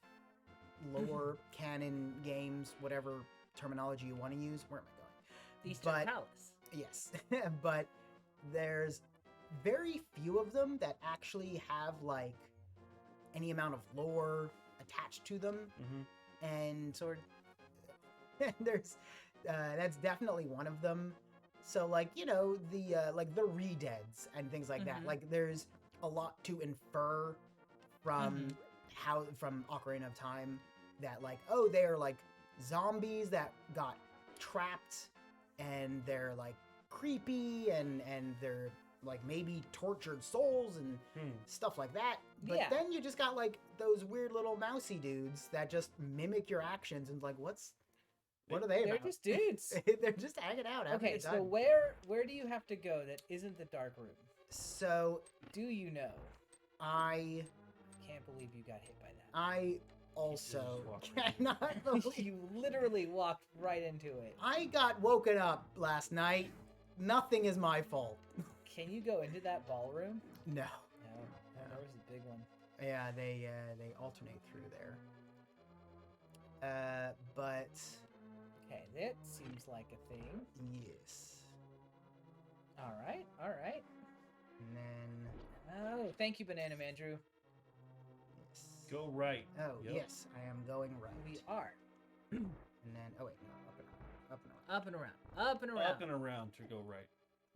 lore canon games, whatever terminology you want to use. Where am I going? Eastern But- Palace. Yes, but there's very few of them that actually have like any amount of lore attached to them, Mm-hmm. and Sword. there's that's definitely one of them. So like the redeads and things like that. Mhm. Like there's a lot to infer from from Ocarina of Time that like they're like zombies that got trapped and they're like creepy and they're like maybe tortured souls and stuff like that. But Yeah. then you just got like those weird little mousy dudes that just mimic your actions and like what are they They're about? just dudes. They're just hanging out. having Okay, a good so time. where do you have to go that isn't the dark room? So Do you know? I Can't believe you got hit by that. I also walk right cannot believe You literally walked right into it. I got woken up last night. Nothing is my fault. Can you go into that ballroom? No. No, there was a big one. Yeah, they alternate through there. But Okay, that seems like a thing. yes. All right, all right. And then Oh, thank you, Banana Mandrew. yes. Go right. Oh Yep. yes, I am going right. We are And then oh wait, no, up and around, up and around. up and around, up and around. Up and around to go right.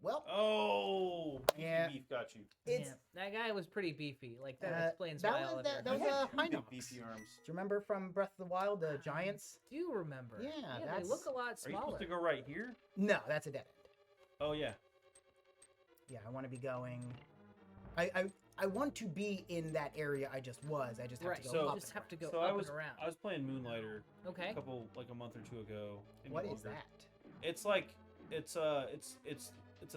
Well, Oh, beefy Yeah. beef got you. it's Yeah, that guy was pretty beefy. Like that explains that why was all of that- your that was guys- a high Big Hinox. beefy arms. Do you remember from Breath of the Wild, the giants? do remember. Yeah, they that's- look a lot Are you smaller. supposed to go right here? No, that's a dead end. Oh yeah. Yeah, I want to be going. I want to be in that area I just was. I just have Right, to go so- up you just and have to go So up I was and around. I was playing Moonlighter Okay. a month or two ago. maybe What is longer. that? It's like it's a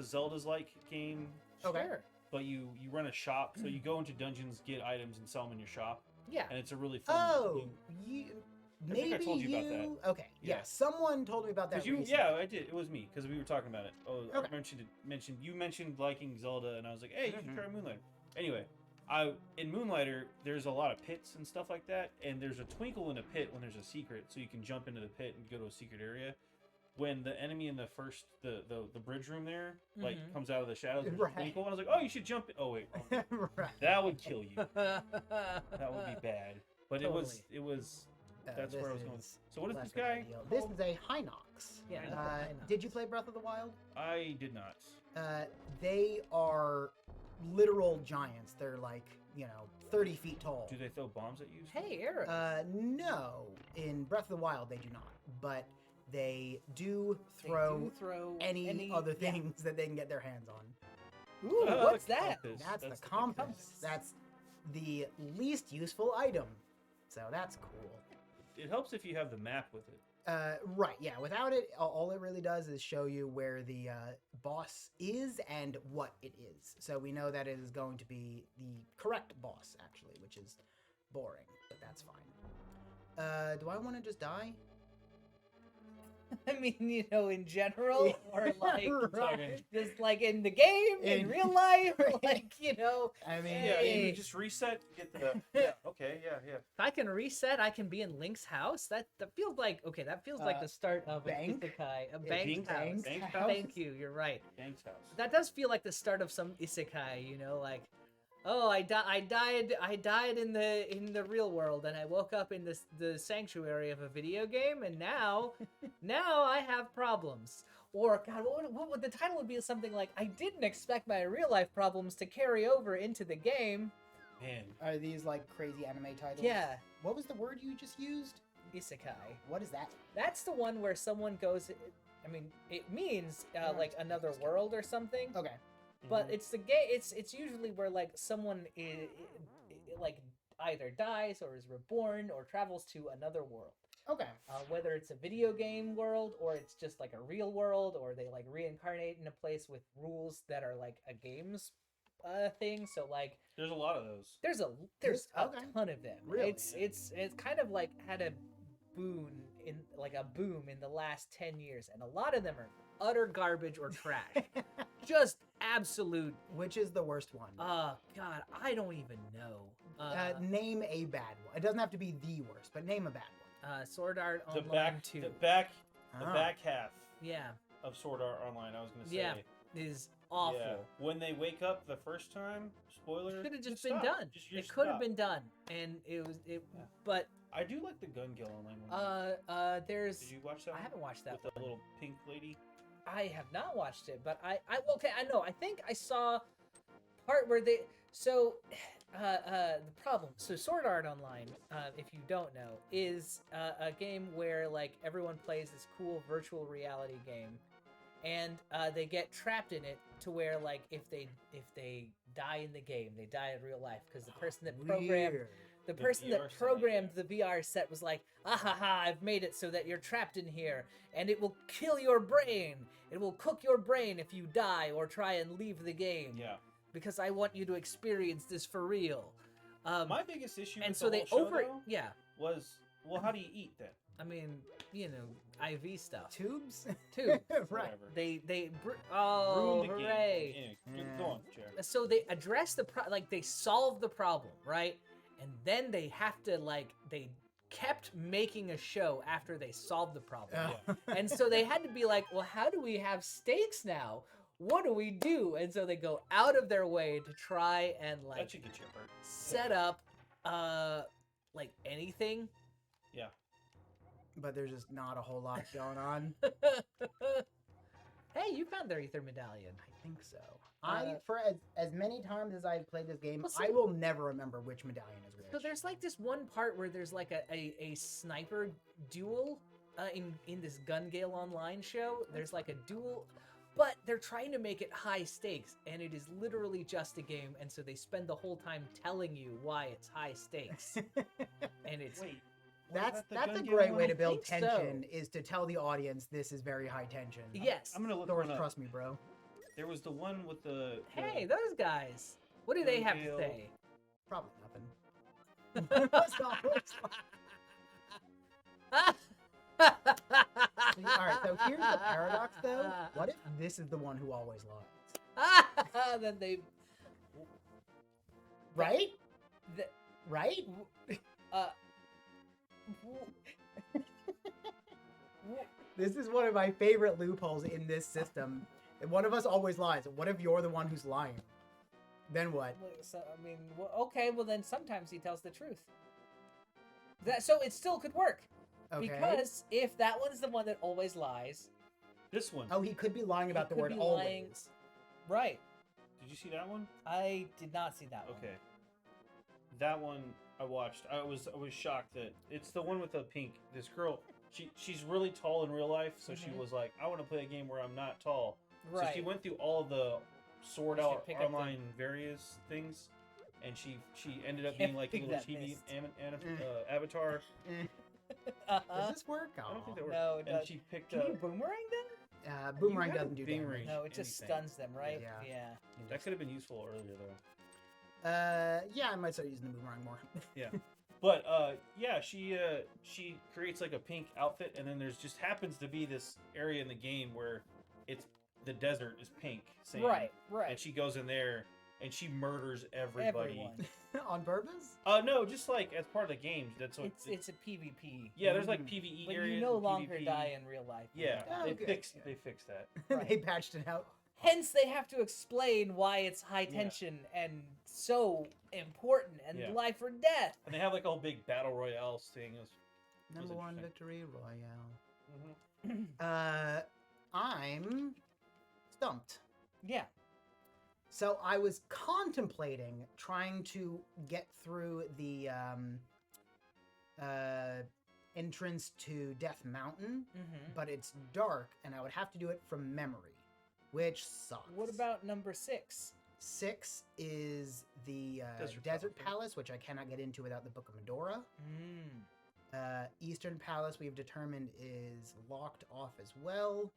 Zelda's like game, Okay. Sure. but you run a shop, so you go into dungeons, get items, and sell them in your shop, Yeah. and it's a really fun. Oh, you. I think I Maybe told you about that. Okay. Yeah. Yeah. Someone told me about that. Because you, recently. yeah, I did. It was me because we were talking about it. Oh, Okay. I you mentioned liking Zelda, and I was like, hey, you should Mhm. try Moonlighter. Anyway, in Moonlighter, there's a lot of pits and stuff like that, and there's a twinkle in a pit when there's a secret, so you can jump into the pit and go to a secret area. When the enemy in the first the bridge room there like Mhm. comes out of the shadows, there's Right. a twinkle, and I was like, oh, you should jump. Oh wait, right. that would kill you. That that would be bad. But Totally. it was. That's this where I was going. is So what is less this of a guy? deal. This called? is a Hinox. Yeah. Right. that's what I know. Did you play Breath of the Wild? I did not. They are literal giants. They're like 30 feet tall. Do they throw bombs at you? Hey, Eric. No, in Breath of the Wild they do not, but they do They throw do throw any other yeah. things that they can get their hands on. Ooh, The what's that? compass. That's the the compass. That's the least useful item. So that's cool. It helps if you have the map with it. Right, yeah. Without it, all it really does is show you where the boss is and what it is. So we know that it is going to be the correct boss, actually, which is boring, but that's fine. Do I want to just die? I mean, in general, or like Right. just like in the game, in real life, like I mean, Yeah, Hey. you just reset, get the. Yeah, okay, yeah. if I can reset, I can be in Link's house. That feels like okay. That feels like the start of Bank? an isekai, a Yeah, Bank's house. Bank's house? Thank you. You're right. Gang's house. That does feel like the start of some isekai. Like, oh, I died in the real world, and I woke up in the sanctuary of a video game, and now I have problems. Or God, what would the title would be? Something like, I didn't expect my real life problems to carry over into the game. Man, are these like crazy anime titles? Yeah, What was the word you just used? isekai. What is that? That's the one where someone goes. I mean, it means Yeah, like it's another interesting. world or something. Okay. But it's the gay. It's usually where like someone like either dies or is reborn or travels to another world. Okay. Whether it's a video game world or it's just like a real world, or they like reincarnate in a place with rules that are like a game's thing. So like there's a lot of those. there's a Okay. ton of them. Really? It's kind of like had a boom in the last 10 years, and a lot of them are utter garbage or trash. Just absolute. Which is the worst one? God, I don't even know. Name a bad one. It doesn't have to be the worst, but name a bad Sword Art The Online back, 2. the back, one. the Ah. back half Yeah, of Sword Art Online. I was gonna say. Yeah. is awful. Yeah. When they wake up the first time, spoiler. Could have just just been stop. done. Just It could have stop. been done, and it was it. Yeah. But I do like the Gun Gale Online one. there's. Did you watch that? I one? haven't watched that With the one. little pink lady. I have not watched it, but I okay, I know. I think I saw part where they the problem. So Sword Art Online, if you don't know, is a game where like everyone plays this cool virtual reality game, and they get trapped in it to where like if they die in the game, they die in real life because the person that programmed Weird. the The person VR that set, programmed the VR set was like, ah ha ha, I've made it so that you're trapped in here, and it will kill your brain. It will cook your brain if you die or try and leave the game. Yeah. Because I want you to experience this for real. My biggest issue and with so the they whole show, though, yeah. was, well, how do you eat then? I mean, IV stuff. Tubes? Too. Right. Whatever. Oh, Ruined the hooray. game. Anyway, Yeah. go on, Jared. So they address they solve the problem, right? And then they have to they kept making a show after they solved the problem. And so they had to be like, well, how do we have stakes now? What do we do? And so they go out of their way to try and That should get you hurt. set up anything. Yeah. But there's just not a whole lot going on. Hey, you found their ether medallion. I think so. Uh, For as many times as I've played this game, Well, I see- will never remember which medallion is which. So there's like this one part where there's like a sniper duel in this Gun Gale Online show. There's like a duel, but they're trying to make it high stakes, and it is literally just a game. And so they spend the whole time telling you why it's high stakes, and it's Wait. That's the that's a Gun Gale great one? way to I build think so. tension is to tell the audience this is very high tension. yes. I'm gonna look Thor, one up. trust me, bro. There was the one with the. Hey, those guys. What do they have to Gale. say? Probably nothing. All right, so here's the paradox, though. What if this is the one who always lies? Then they. Right? The, Right? This is one of my favorite loopholes in this system. If one of us always lies, what if you're the one who's lying? Then what? So, I mean, okay, well then sometimes he tells the truth. So it still could work. Okay. Because if that one's the one that always lies, This one. Oh, he could be lying about he the could word be always. lying. Right. Did you see that one? I did not see that one. Okay. That one I watched. I was shocked that it's the one with the pink. This girl, she's really tall in real life, so she Mhm. was like, I want to play a game where I'm not tall. Right. So she went through all of the sort You should out pick up the- online various things, and she ended up being like a Pick little that chibi mist. avatar. Eh, Uh-huh. does this work? I don't think that worked. No, it and doesn't. she picked Can up. you boomerang them? Boomerang You have doesn't do boomerang. damage. No, it just anything. stuns them, right? Yeah. That could have been useful earlier though. Yeah, I might start using the boomerang more. But yeah, she creates like a pink outfit, and then there's just happens to be this area in the game where it's the desert is pink, sand, Right. and she goes in there and she murders everybody. Everyone. On purpose? No, just like as part of the game. That's what It's a PvP. yeah. There's like PVE But areas. you no and longer PvP. die in real life. Yeah, Oh, they good. fixed that. They patched it out. Hence, they have to explain why it's high tension and so important and Yeah. life or death. And they have like a whole big battle royale thing. Number one interesting. victory royale. Mm-hmm. I'm stumped. Yeah. So I was contemplating trying to get through the entrance to Death Mountain, Mm-hmm. but it's dark and I would have to do it from memory, which sucks. What about number 6? 6 is the Desert Desert Palace. Palace, which I cannot get into without the Book of Medora. Mm. Eastern Palace, we've determined, is locked off as well.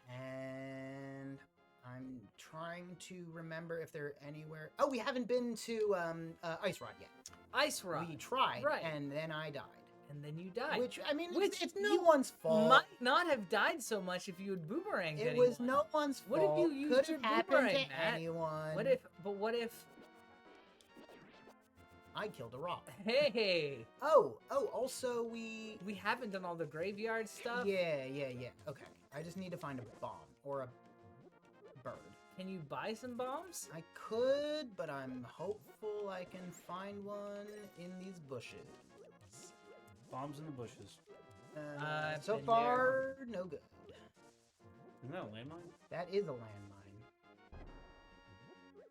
And I'm trying to remember if they're anywhere. Oh, we haven't been to Ice Rod yet. Ice Rock. We tried, right. and then I died. And then you died. Which, I mean, Which it's no you one's fault. might not have died so much if you had boomeranged It anyone. was no one's What if fault. you used Could your have happened boomerang, to Matt? anyone. What if... I killed a rock. Hey! Oh, also we... We haven't done all the graveyard stuff. Yeah. Okay. I just need to find a bomb or a bird. Can you buy some bombs? I could, but I'm hopeful I can find one in these bushes. Bombs in the bushes. I've So been far, no good. Isn't that a landmine? That is a landmine.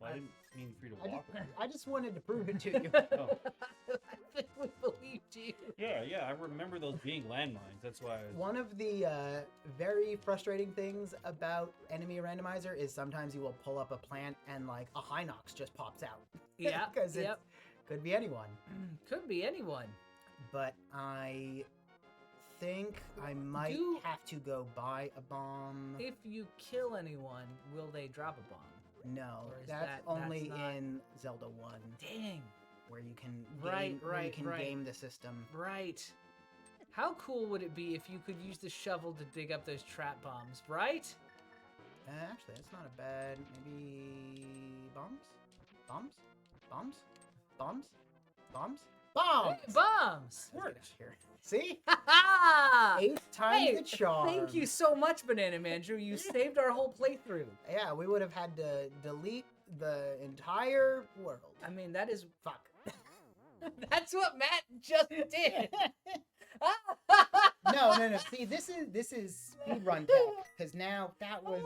Well, I didn't mean for you to walk. I just wanted to prove it to you. Oh. I think we believed you. Yeah, I remember those being landmines. That's why. One of the very frustrating things about Enemy Randomizer is sometimes you will pull up a plant and like a Hinox just pops out. Yeah, Because yep. it could be anyone. Could be anyone. But I think I might Do- have to go buy a bomb. If you kill anyone, will they drop a bomb? No, Or is that's that's only not- in Zelda 1, Dang. where you can Right, right. game the system. Right. How cool would it be if you could use the shovel to dig up those trap bombs, right? Actually, that's not a bad. Maybe bombs, bombs, bombs, bombs, bombs, bombs. Hey, bombs! Let's get out of here. See, Ha 8 times Hey, the charm. Thank you so much, Banana Mandrew. You saved our whole playthrough. Yeah, we would have had to delete the entire world. I mean, that is... Fuck. That's what Matt just did. No. See, this is speedrun tech. Because now that was.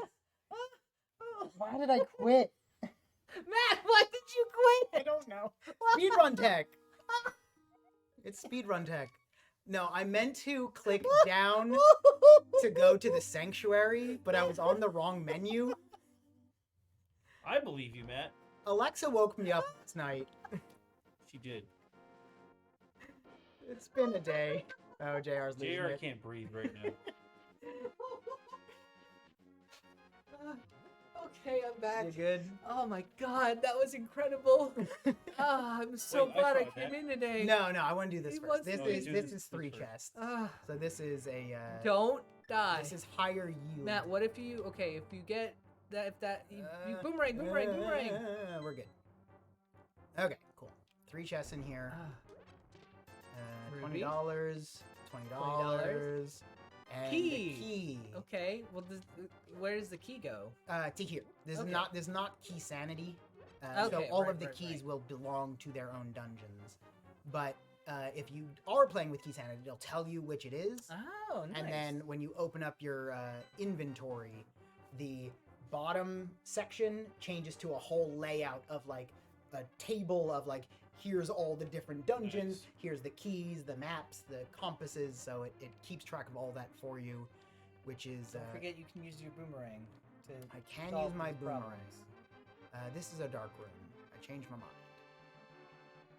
Why did I quit? Matt, why did you I quit? don't know. Speedrun tech. It's speedrun tech. No, I meant to click down to go to the sanctuary, but I was on the wrong menu. I believe you, Matt. Alexa woke me up last night. She did. It's been a day. Oh, JR's losing JR it. can't breathe right now. Okay, I'm back. You good? Oh my god, that was incredible. I'm so Wait, I glad I tried came that. in today. No, I want to do this He first. wants This to is do this this is 3 first. chests. Ah, So this is a don't die. this is higher yield. Matt, what if you... Okay, if you get... You boomerang. We're good. Okay, cool. 3 chests in here. Ruby? $20. $20. And Key. the key. Okay, well, where does the key go? To here. There's Okay. not key sanity. So Okay, all right, of the right, keys right. will belong to their own dungeons. But if you are playing with key sanity, it'll tell you which it is. Oh, nice. And then when you open up your inventory, the bottom section changes to a whole layout of like a table of like, here's all the different dungeons, Nice. here's the keys, the maps, the compasses, so it keeps track of all that for you, which is Don't forget you can use your boomerang to. I can solve use my these boomerang. problems. This is a dark room. I changed my mind.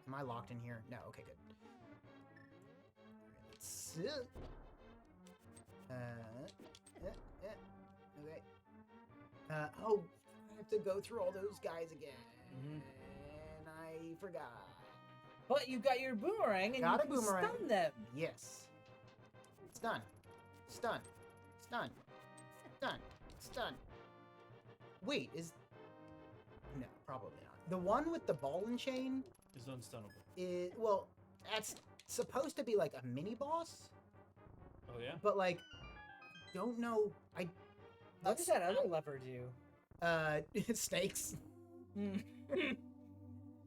Am I locked in here? No. Okay, good. Let's see. Okay. Oh, I have to go through all those guys again. Mhm. And I forgot. But you got your boomerang and Got you a can boomerang. stun them. Yes. Stun. Stun. Stun. Stun. Stun. Wait, is... No, probably not. The one with the ball and chain Is unstunnable. is... Well, that's supposed to be like a mini-boss, Oh yeah. but like, don't know... What does that other lever do? Snakes. Hmm.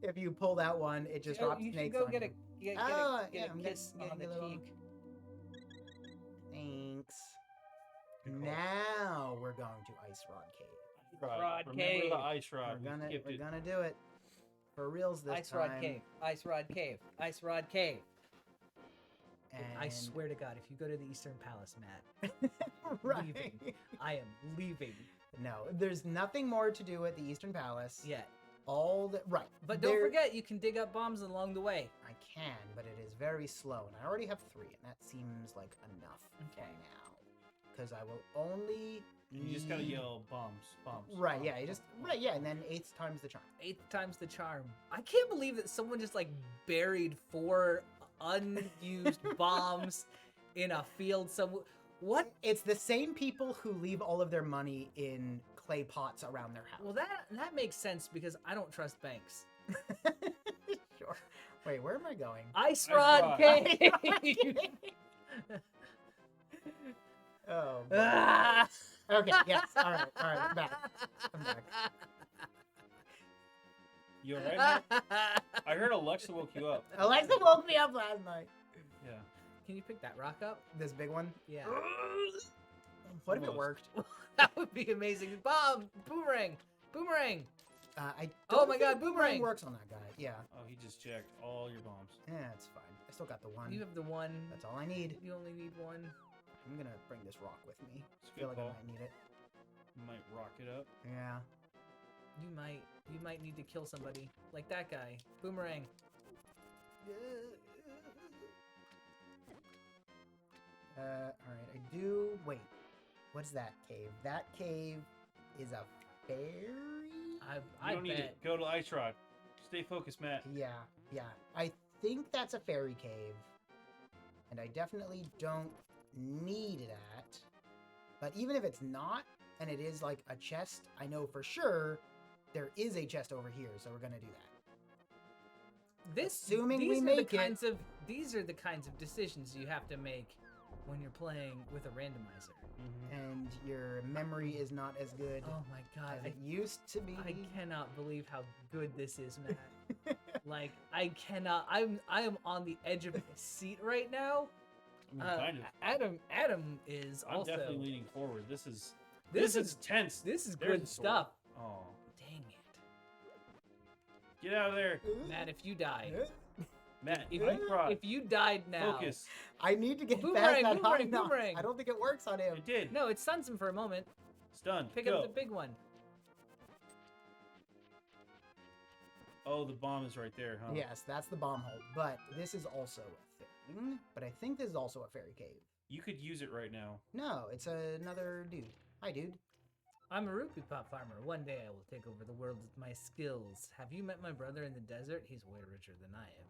If you pull that one, it just drops you should snakes go on get you. a get Oh, a, get yeah, a I'm kiss getting on the a little- cheek. Thanks. Good call. Now we're going to Ice Rod Cave. Rod Remember cave. the ice rod. We skipped We're it. gonna do it for reals this Ice time. Rod Cave. Ice Rod Cave. Ice Rod Cave. And I swear to God, if you go to the Eastern Palace, Matt, right. leaving. I am leaving. No, there's nothing more to do at the Eastern Palace. Yet. All the right. But don't there- forget, you can dig up bombs along the way. I can, but it is very slow, and I already have 3, and that seems like enough for Okay. now. Because I will only. You just gotta need- yell bombs, bombs. Right. bombs, Yeah. You just bombs, right. Yeah, and then 8th times the charm. 8th time's the charm. I can't believe that someone just like buried 4 unused bombs in a field somewhere. What? It's the same people who leave all of their money in clay pots around their house. Well, that makes sense because I don't trust banks. Sure. Wait, where am I going? Ice Ice Rod Rod. Cave. Oh. boy. Ah! Okay. Yes. All right. I'm back. I'm back. You alright? Matt? I heard Alexa woke you up. Alexa woke me up last night. Yeah. Can you pick that rock up? This big one. Yeah. What if it Almost. worked? That would be amazing. Bomb! Boomerang! Boomerang! I Oh don't my think God, boomerang! works on that guy. Yeah. Oh, he just jacked all your bombs. Yeah, it's fine. I still got the one. You have the one. That's all I need. You only need one. I'm gonna bring this rock with me. It's I feel good like I call. might need it. You might rock it up. Yeah. You might need to kill somebody. Like that guy. Boomerang. Alright, I do. Wait. What's that cave? That cave is a fairy? I You don't need bet. it. Go to Ice Rod. Stay focused, Matt. Yeah, yeah. I think that's a fairy cave. And I definitely don't need that. But even if it's not, and it is like a chest, I know for sure there is a chest over here, so we're gonna do that. Assuming we make it. These are the kinds of decisions you have to make when you're playing with a randomizer. And your memory is not as good Oh my god, as it used to be. I cannot believe how good this is, Matt. Like I cannot. I am on the edge of my seat right now. Kind of. Adam is I'm also. definitely leaning forward. This is This is tense. This is There's good the sword. stuff. Oh, Dang it, get out of there, Matt! If you die, Matt. if Ice Rod. you, if you died now, Focus. I need to get Boomerang, past that high boomerang, knot. boomerang. I don't think it works on him. It did. No, it stuns him for a moment. Stunned. Pick Go. up the big one. Oh, the bomb is right there, huh? Yes, that's the bomb hole. But this is also a thing. But I think this is also a fairy cave. You could use it right now. No, it's another dude. Hi, dude. I'm a rupee pop farmer. One day I will take over the world with my skills. Have you met my brother in the desert? He's way richer than I am.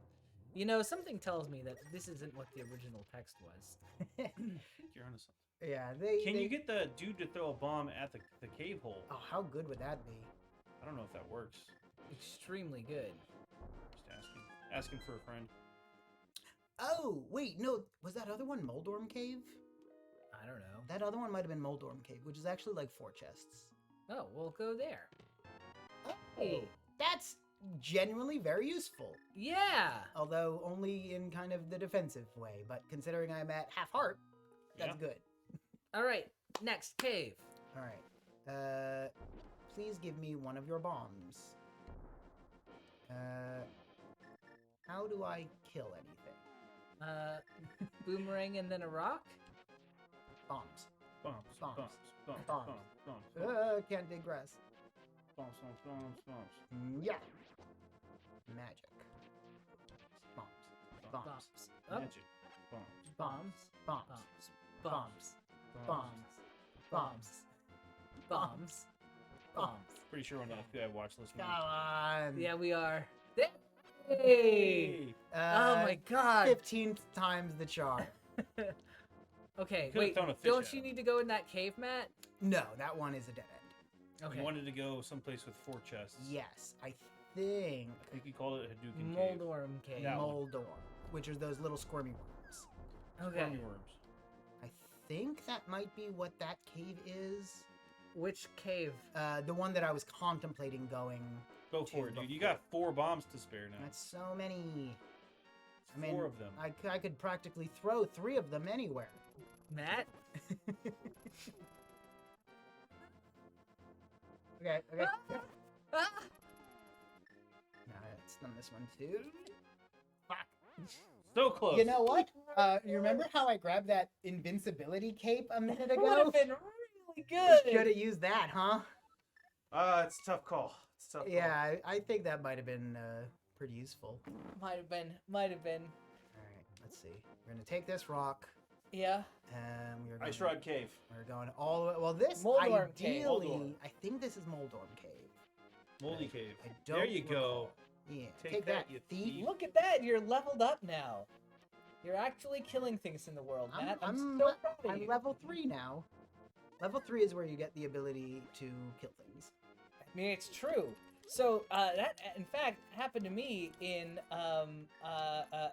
You know, something tells me that this isn't what the original text was. I think you're onto something. Yeah, they. Can you get the dude to throw a bomb at the cave hole? Oh, how good would that be? I don't know if that works. Extremely good. Just asking. Asking for a friend. Oh, wait, no. Was that other one Moldorm Cave? I don't know. That other one might have been Moldorm Cave, which is actually like 4 chests. Oh, we'll go there. Oh, Hey. that's genuinely very useful. Yeah. Although only in kind of the defensive way. But considering I'm at half heart, that's good. All right. Next cave. All right. Please give me one of your bombs. How do I kill anything? Boomerang and then a rock. Bombs. Bumps, Bumps. bumps, bumps, Bumps. bumps, bumps, Can't dig grass. bumps, bumps, bumps, bumps. Yeah. Magic. Bumps. Bumps. Bumps. Up. Magic. Bumps. Bombs. Bumps. Bombs. Bumps. Bombs. Bombs. Bombs. Bombs. Pretty sure we're not who I watch listening. Come on. Yeah, we are. Hey! Oh my god. 15th times the charm. Okay, Could've wait. thrown a fish Don't at you him. need to go in that cave, Matt? No, that one is a dead end. Okay. You wanted to go someplace with 4 chests. Yes, I think I think you called it Hadouken Cave. Moldorm Cave. That one. Moldor, which are those little squirmy worms. Okay. Squirmy worms. I think that might be what that cave is. Which cave? The one that I was contemplating going. Go Two for it, dude. You before. got 4 bombs to spare now. That's so many. I mean, 4 of them. I could practically throw 3 of them anywhere. Matt? Okay. Ah! Now let's done this one too. Fuck. So close. You know what? You remember how I grabbed that invincibility cape a minute That would have ago? been really good. Should have used that, huh? It's a tough call. It's a tough call. Yeah, I think that might have been pretty useful. Might have been. Might have been. All right, let's see. We're gonna take this rock, Yeah. and we're going. Ice Rod Cave. We're going all the way. Well, this Moldorm Cave. ideally, Moldorm. I think this is Moldorm Cave. Moldy Cave. I don't There you go. recall. Yeah, Take that, you thief. Look at that. You're leveled up now. You're actually killing things in the world, Matt. I'm so proud of I'm you. level 3 now. Level 3 is where you get the ability to kill things. I mean, it's true. So that, in fact, happened to me in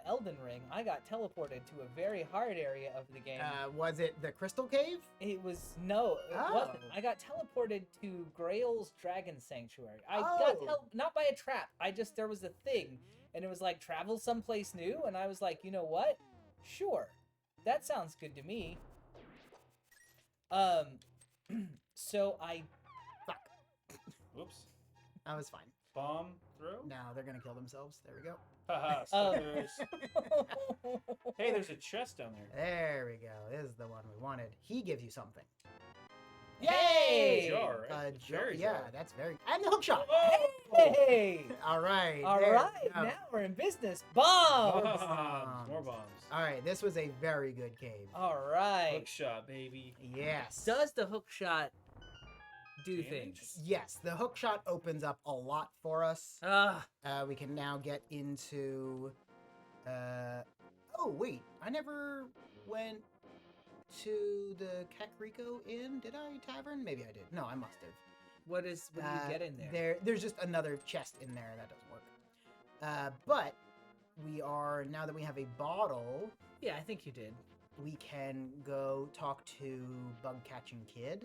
Elden Ring. I got teleported to a very hard area of the game. Was it the Crystal Cave? It was no, it wasn't. Oh. I got teleported to Grail's Dragon Sanctuary. I Oh. got not by a trap. There was a thing, and it was like travel someplace new, and I was like, you know what? Sure, that sounds good to me. So I Whoops. That was fine. Bomb throw? Now they're gonna kill themselves. There we go. Haha, suckers. Hey, there's a chest down there. There we go. This is the one we wanted. He gives you something. Yay! Jar, right? Berries Yeah, are. that's very. And the hook shot. Hey! All right. All there right, we go. now we're in business. Bomb! Bombs. More bombs. All right, this was a very good cave. All right. Hook shot, baby. Yes. Does the hook shot do Damage? things? Yes, the hook shot opens up a lot for us. Ah, We can now get into. Oh wait, I never went to the Kakariko Inn. Did I? Tavern? Maybe I did. No, I must have. what do you get in there? There's just another chest in there that doesn't work. But we are now that we have a bottle, Yeah, I think you did. we can go talk to Bug Catching Kid,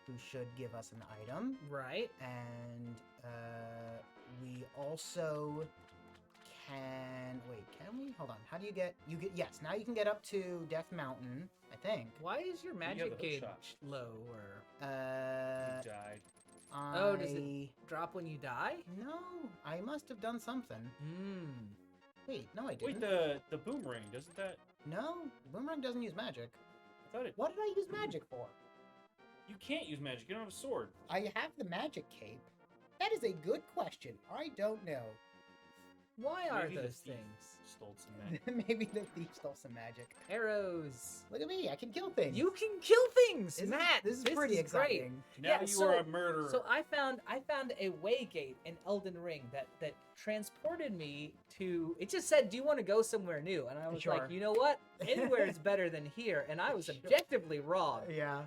who should give us an item, Right. and we also can wait. Can we? Hold on. How do you get? You get yes. Now you can get up to Death Mountain. I think. Why is your have magic the hook gauge shot. low or You died. Oh, does it- drop when you die? No, I must have done something. Hmm. Wait, no, I Wait, didn't. the boomerang, doesn't that... No, Boomerang doesn't use magic. I thought it... What did I use magic for? You can't use magic. You don't have a sword. I have the magic cape. That is a good question. I don't know. Why are Maybe the those thief things? Stole some magic. Maybe the thief stole some magic. Arrows. Look at me, I can kill things. You can kill things, Isn't- Matt. This is pretty great. exciting. Now Yeah, you so- are a murderer. So I found a way gate in Elden Ring that transported me to. It just said, "Do you want to go somewhere new?" And I was Sure. like, you know what? Anywhere is better than here. And I was Sure. objectively wrong. Yeah.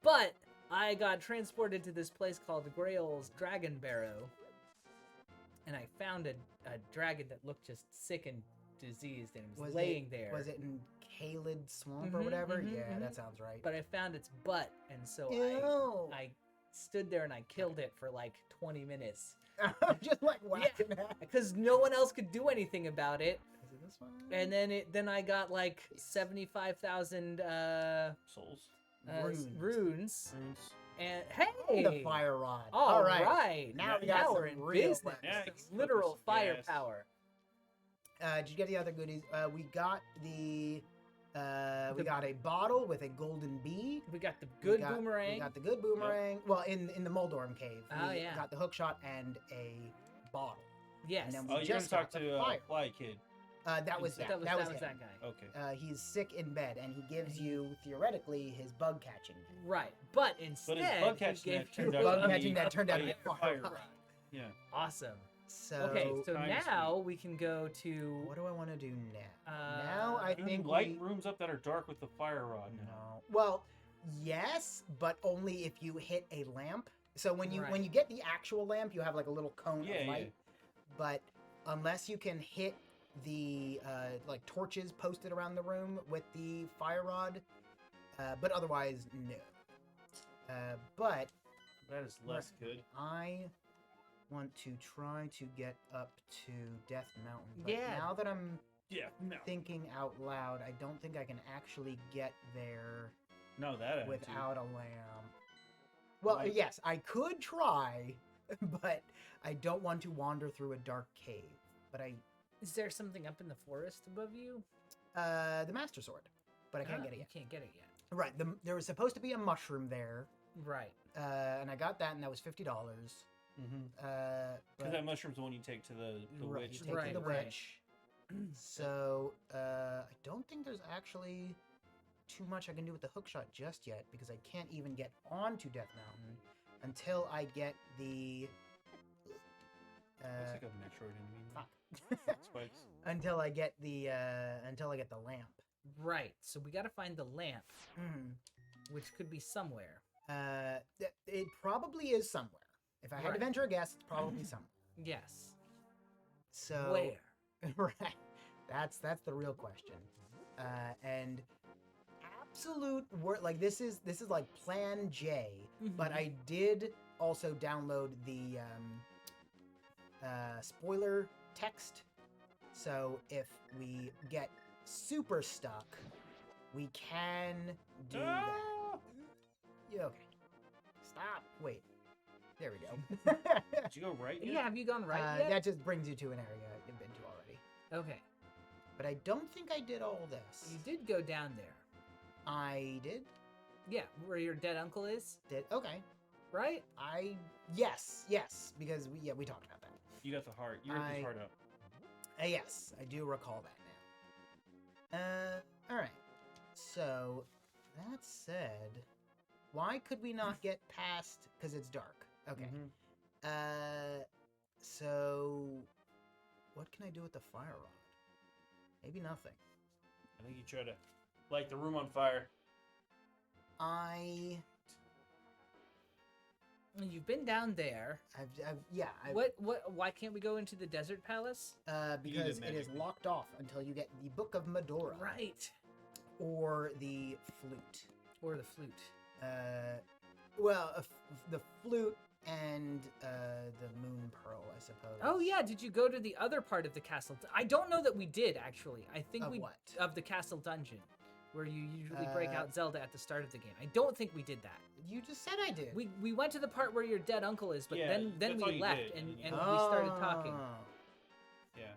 But I got transported to this place called Grail's Dragon Barrow, and I found a dragon that looked just sick and diseased, and it was laying there. Was it in Kaled Swamp or Mhm, whatever? mhm, Yeah, mhm. that sounds right. But I found its butt, and so Ew. I stood there and I killed it for like 20 minutes. Just like whacking it. Because no one else could do anything about it. Is it this one? And then I got like 75,000 Souls. Runes. runes. Runes. And hey, The fire rod. All right. Now we got we're some in real business. weapons. Some literal Yes. firepower. Did you get the other goodies? We got the We got a bottle with a golden bee. We got the good We boomerang. got the good boomerang. Well, in the Moldorm cave, Oh, we yeah. got the hook shot and a bottle. Yes. And then Oh, we you're gonna just talk got the to fire. Fly Kid. That was that was him. that guy. Okay. He's sick in bed, and he gives you theoretically his bug catching. Right. But instead, But his bug he catching gave that turned you out Bug to be catching that turned out to be a fire rod. rod. Yeah. Awesome. So, Okay, so Kind of now we can go to. what do I want to do now? Uh, Now I Can you think light we... rooms up that are dark with the fire rod now? No. Well, yes, but only if you hit a lamp. So when you Right. get the actual lamp, you have like a little cone Yeah, of yeah. light. But unless you can hit the like torches posted around the room with the fire rod, but otherwise no. But That is less good. I want to try to get up to Death Mountain. But Yeah. now that I'm Yeah. No. thinking out loud, I don't think I can actually get there No, that attitude. without a lamp. Well, Right. yes, I could try, but I don't want to wander through a dark cave. But Is there something up in the forest above you? the Master Sword, but I can't get it You yet. can't get it yet. Right, there was supposed to be a mushroom there, Right. and I got that, and that was $50. Mm-hmm. But Because that mushroom's the one you take to the right, witch. you take Right, to the right. witch. So I don't think there's actually too much I can do with the hookshot just yet, because I can't even get onto Death Mountain until I get the Looks like a Metroid enemy. fuck. Spikes. until I get the lamp. Right. So we got to find the lamp, Mhm. which could be somewhere. It probably is somewhere. If I had to Right. venture a guess, it's probably somewhere. Yes. So Where? right, that's the real question. And absolute word, like this is like Plan J. But Mhm. I did also download the spoiler text. So if we get super stuck, we can do that. Ah! Yeah, okay. Stop. Wait. There we go. Did you go right? yet? Yeah. Have you gone right yet? That just brings you to an area I've been to already. Okay. But I don't think I did all this. You did go down there. I did? Yeah, where your dead uncle is, Did. Okay. right? Yes, because we talked about that. You got the heart. You ripped his I- heart out. Yes, I do recall that now. All right. So, that said, why could we not get past? Because it's dark. Okay. Mhm. So, what can I do with the fire rod? Maybe nothing. I think you try to light the room on fire. You've been down there. Why can't we go into the desert palace? Because it is magically. locked off until you get the Book of Medora. Right. Or the flute. Or the flute. The flute and the moon pearl, I suppose. Oh yeah, did you go to the other part of the castle? I don't know that we did actually. I think Of we what? of the castle dungeon, where you usually break Uh, out Zelda at the start of the game. I don't think we did that. You just said I did. We went to the part where your dead uncle is, but Yeah, then that's all we you left did, and, and you- and we started talking. Oh. Yeah.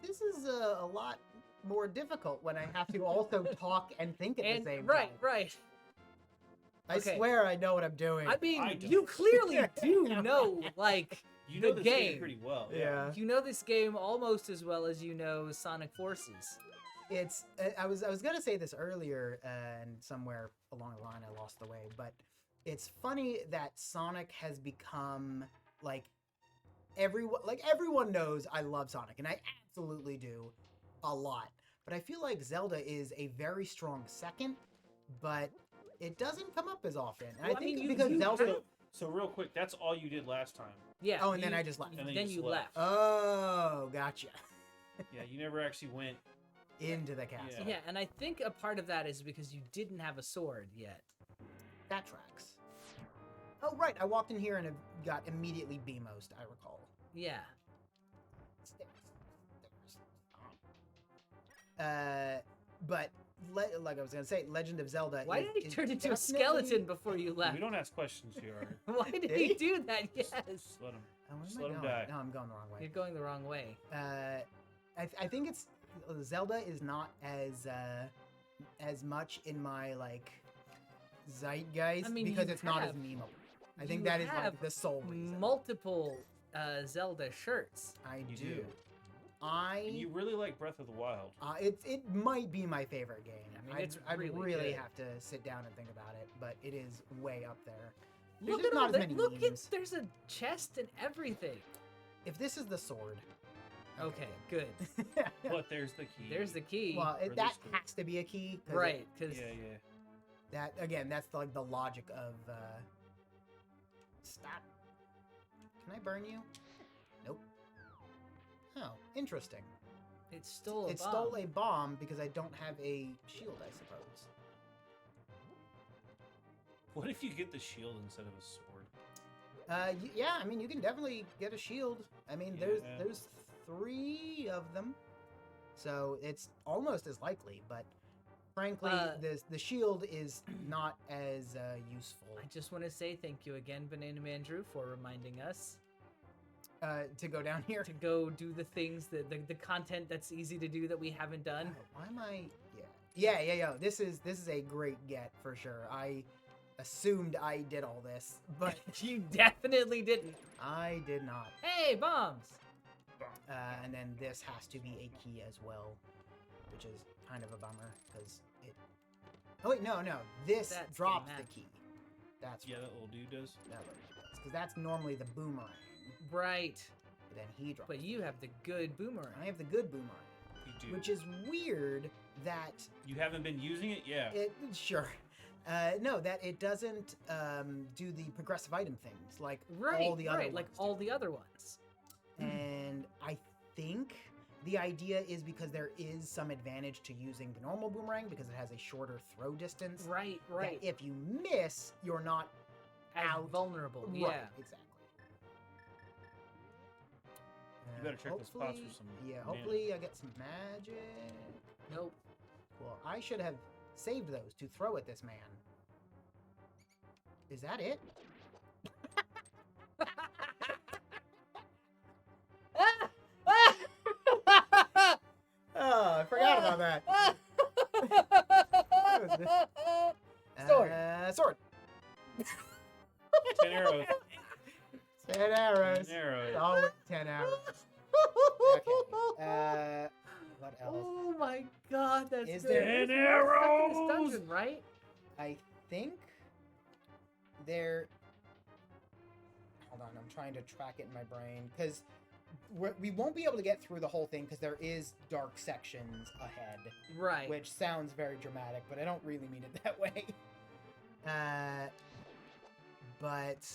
This is a lot more difficult when I have to also talk and think at And the same right, time. right. I okay. swear I know what I'm doing. I mean, I don't. you clearly do know, like, You know the this game. pretty well. yeah. you know this game almost as well as you know Sonic Forces. It's I was gonna say this earlier, and somewhere along the line I lost the way, but it's funny that Sonic has become like everyone knows I love Sonic, and I absolutely do a lot. But I feel like Zelda is a very strong second, but it doesn't come up as often. And Well, I I think mean, because you Zelda. have- So real quick, that's all you did last time. Yeah. Oh, and then I just left. And then Then you you just left. left. Oh, gotcha. Yeah, you never actually went. Into the castle. Yeah. Yeah, and I think a part of that is because you didn't have a sword yet. That tracks. Oh, right. I walked in here and it got immediately BMOsed, I recall. Yeah. Stairs. But like I was gonna say, Legend of Zelda. Why is- did he is turn into a definitely- skeleton before you left? We don't ask questions here. Why did Did he he? do that? Yes. Just let him. Oh, where Just am I let him going? die. No, I'm going the wrong You're way. going the wrong way. I think it's Zelda is not as as much in my like zeitgeist I mean, because you it's not as have- memeable. I think you that is like have the sole reason. multiple Zelda shirts. I You do. do. I You really like Breath of the Wild. it might be my favorite game. I mean, it's I'd really really good. have to sit down and think about it, but it is way up there. There's Look just at not all as that. many Look at memes. there's a chest and everything. If this is the sword, Okay, good. But there's the key. There's the key. well, Or that this has to be a key, 'cause Right, because Yeah, yeah. that again, that's like the logic of. Stop. Can I burn you? Nope. Oh, interesting. it stole a It bomb. stole a bomb because I don't have a shield, I suppose. What if you get the shield instead of a sword? Yeah, I mean, you can definitely get a shield. I mean, Yeah. there's 3 of them, so it's almost as likely. But frankly, the shield is not as useful I just want to say thank you again, Banana Man Drew, for reminding us to go down here. to go do the things that the content that's easy to do that we haven't done. Oh, why am I? Yeah. This is a great get for sure. I assumed I did all this, but You definitely didn't. I did not. Hey, bombs! And then this has to be a key as well, which is kind of a bummer because it. Oh wait, no. This That's the drops map. the key. That's Yeah, right. that little dude does. Because that's normally the boomerang. Right, But then he drops. but you have the good boomerang. I have the good boomerang, You do. which is weird that You haven't been using it? Yeah. it. Sure. No, that it doesn't do the progressive item things like Right, all the other right, ones like do. all the other ones. And I think the idea is because there is some advantage to using the normal boomerang because it has a shorter throw distance. Right, that right. if you miss, you're not As out. vulnerable. Right, Yeah. exactly. You better check the spots for hopefully- some Yeah, mana. hopefully I get some magic. Nope. Cool. I should have saved those to throw at this man. Is that it? Oh, I forgot about that. Sword. Sword. 10 arrows. 10 arrows. 10 arrows. Always 10 arrows. Okay. What else? Oh my god, that's Is good. there- There's 10 more stuff in this arrows! dungeon, right? I think there. Hold on, I'm trying to track it in my brain because we won't be able to get through the whole thing because there is dark sections ahead, Right. which sounds very dramatic, but I don't really mean it that way. But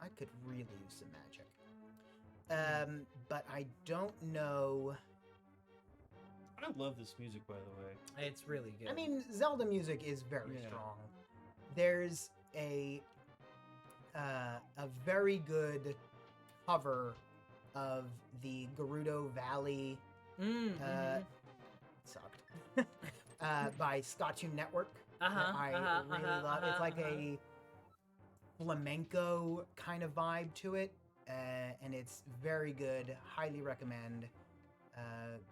I could really use some magic. But I don't know. I love this music, by the way. It's really good. I mean, Zelda music is very Yeah. strong. There's a very good cover of the Gerudo Valley sucked by Scottoon Network. that I really love. It's like a flamenco kind of vibe to it, and it's very good. Highly recommend.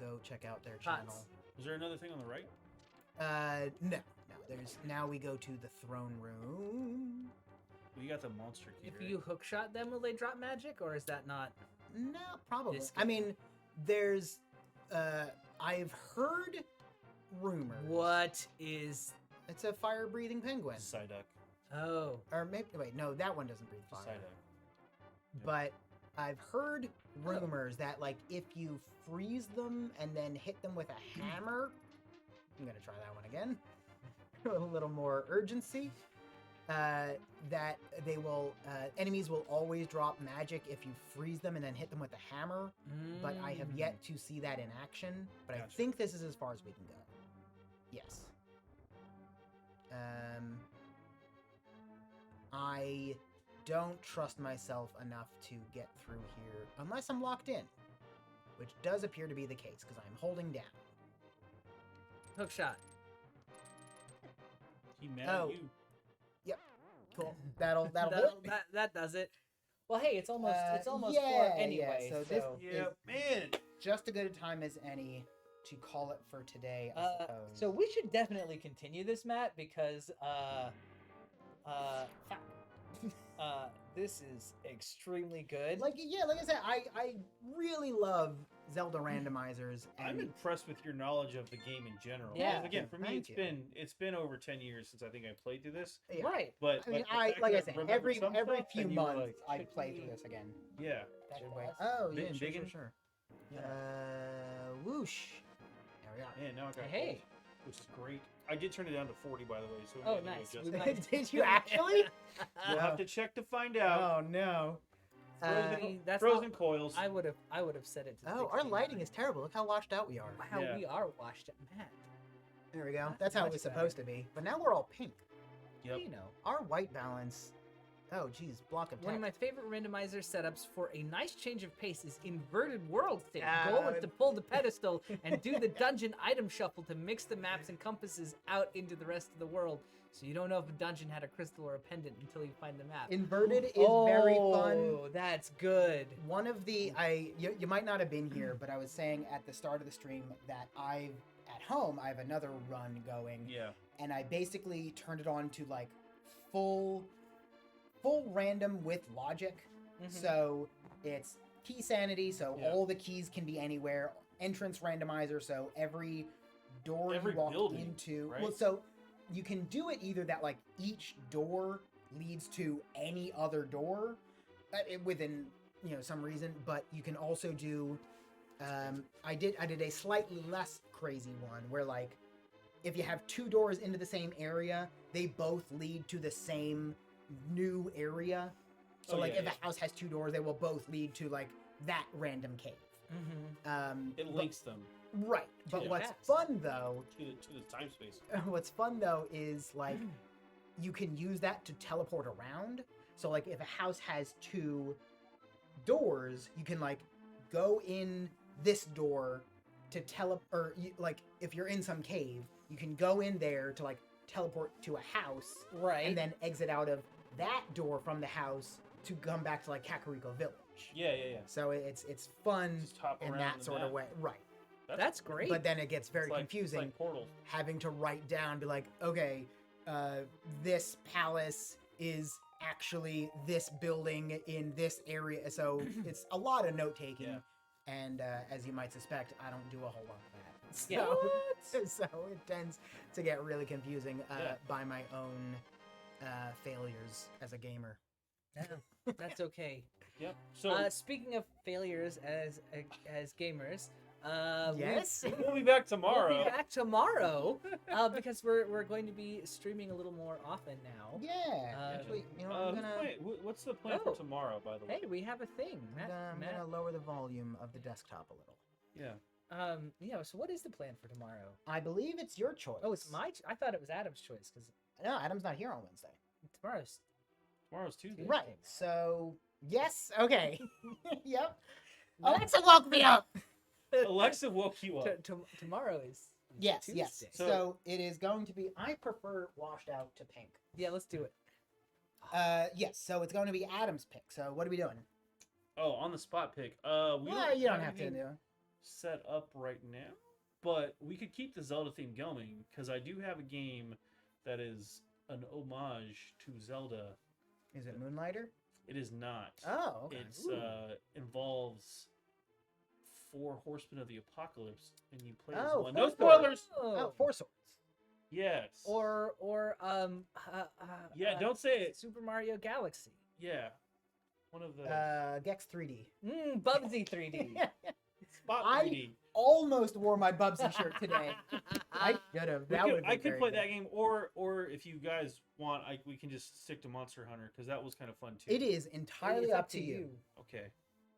Go check out their channel. Pots. Is there another thing on the right? No. There's now we go to the throne room. We got the monster key. If right? you hookshot them, will they drop magic, or is that not? No, probably. This I mean, there's. I've heard rumors. What is? It's a fire-breathing penguin. Psyduck. Oh, Or maybe wait, no, that one doesn't breathe Just fire. Psyduck. But I've heard rumors that like if you freeze them and then hit them with a hammer, I'm gonna try that one again. With a little more urgency. That they will enemies will always drop magic if you freeze them and then hit them with a hammer. But I have yet to see that in action. But I Gotcha. think this is as far as we can go. Yes. I don't trust myself enough to get through here unless I'm locked in, which does appear to be the case because I'm holding down. hookshot. He mad Oh. at you. Cool. That'll do it. That does it. Well, hey, it's almost Yeah, four yeah, anyway. so So, this- Yeah, man. Just a good time as any to call it for today, I suppose. So we should definitely continue this, Matt, because this is extremely good. like I said, I really love Zelda randomizers. And I'm impressed with your knowledge of the game in general. Yeah. Because again, for me, Thank you. it's been over 10 years since I think I played through this. Yeah. Right. But I mean, the fact like I that said, remember every some every stuff few and you were months like, I'd play through this again. yeah. That Should we? does. Oh yeah, Bitten sure, diggin'? sure. Yeah. Whoosh. There we are. Man, now I got Hey. goals, which is great. I did turn it down to 40, by the way. So Oh, maybe nice. just- We might- Did you actually? We'll have to check to find out. Oh no. Frozen, That's frozen coils. I would have said it. To Oh, our 69. lighting is terrible. Look how washed out we are. Wow, Yeah. we are washed up, Matt. There we go. That's That's how it much was better. supposed to be. But now we're all pink. Yep. You know. Our white balance. Oh, geez, block of text. One of my favorite randomizer setups for a nice change of pace is inverted world state. Ah, Goal is to pull the pedestal and do the dungeon item shuffle to mix the maps and compasses out into the rest of the world. So you don't know if a dungeon had a crystal or a pendant until you find the map. Inverted is very fun. Oh, that's good. One of the you might not have been here, but I was saying at the start of the stream that I have another run going, Yeah. and I basically turned it on to like full random with logic. Mhm. So it's key sanity, so Yeah. all the keys can be anywhere. Entrance randomizer, so every door Every you walk building, into. right? Well, so you can do it either that like each door leads to any other door within some reason, but you can also do. I did a slightly less crazy one where like if you have two doors into the same area, they both lead to the same new area. So Oh, like yeah, if yeah. a house has two doors, they will both lead to like that random cave. Mm-hmm. It links them Right. But the what's past. fun though, to the time space. is like you can use that to teleport around. So like if a house has two doors, you can like go in this door to like if you're in some cave, you can go in there to like teleport to a house Right. and then exit out of that door from the house to come back to like Kakariko Village. Yeah. So it's fun Just hop in around that the sort of map. way. Right. That's great. But then it gets very It's like- confusing. It's like portals. Having to write down, be like, okay, this palace is actually this building in this area. So it's a lot of note taking. Yeah. And as you might suspect, I don't do a whole lot of that. So, Yeah. so it tends to get really confusing Yeah. by my own failures as a gamer. Yeah, that's okay. Yep. So Speaking of failures as gamers, Yes? we'll be back tomorrow. We'll be back tomorrow because we're going to be streaming a little more often now. Yeah. Actually, I'm gonna, What's the plan Oh. for tomorrow, by the way? Hey, we have a thing. Matt, I'm Matt, gonna lower the volume of the desktop a little. Yeah. yeah. So what is the plan for tomorrow? I believe it's your choice. Oh, it's my. I thought it was Adam's choice because No, Adam's not here on Wednesday. tomorrow's. Tomorrow's Tuesday. Tuesday. Right. So yes. Okay. Yep. Matt- Alexa woke me up. Alexa woke you up. Tomorrow is. Yes. Tuesday. Yes. So- So it is going to be. I prefer washed out to pink. Yeah, let's do it. Yes. So it's going to be Adam's pick. So what are we doing? Oh, on the spot pick. We Well, you don't have to anything do. set up right now, but we could keep the Zelda theme going because I do have a game that is an homage to Zelda. Is it Moonlighter? It is not. Oh. Okay. It's Ooh. Involves 4 Horsemen of the Apocalypse, and you play Oh, as one. No Four Swords. spoilers. Oh, Four Swords. Yes. Or yeah, don't say it. Super Mario Galaxy. Yeah, one of the Gex 3D. Bubsy 3D. Spot I 3D. Almost wore my Bubsy shirt today. I should have. That would. I could play that game, or if you guys want, we can just stick to Monster Hunter because that was kind of fun too. It is entirely It's up to you. Okay,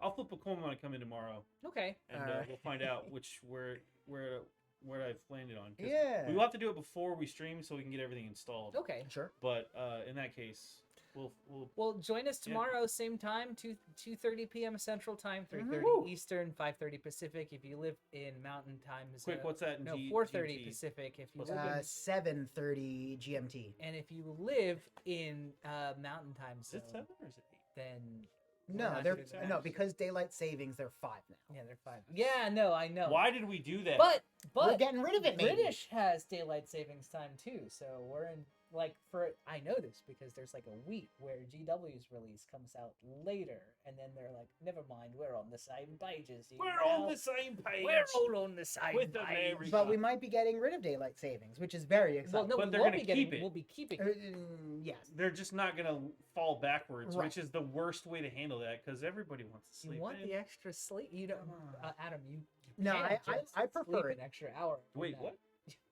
I'll flip a coin when I come in tomorrow, Okay. and Alright. we'll find out where I've landed on. 'Cause Yeah. we will have to do it before we stream so we can get everything installed. Okay. Sure. But in that case, we'll Well, join us Yeah. tomorrow, same time, 2:30 p.m. Central Time, 3:30 Woo. Eastern, 5:30 Pacific. If you live in Mountain Time, quick. What's that? In no, G- 4:30 GMT? Pacific. If you What's live that? in, 7:30 GMT. and if you live in Mountain Time Is zone, it 7 or is it 8? then We're No, not they're doing that. no because daylight savings they're 5 now. Yeah, they're 5. Yeah, no, I know. Why did we do that? But We're getting rid of it, maybe. British has daylight savings time too, so we're in like for I know this because there's like a week where GW's release comes out later, and then they're like, never mind, we're on the same pages. We're on the same page. We're all on the same with page. America. But we might be getting rid of daylight savings, which is very Well, exciting. no, But we they're won't gonna be getting. keep it. We'll be keeping. Yes. They're just not gonna fall backwards, Right. which is the worst way to handle that because everybody wants to sleep. You want man. the extra sleep? You don't, Come on. Adam. You No, can't I just prefer sleep it. an extra hour. Wait, No. what?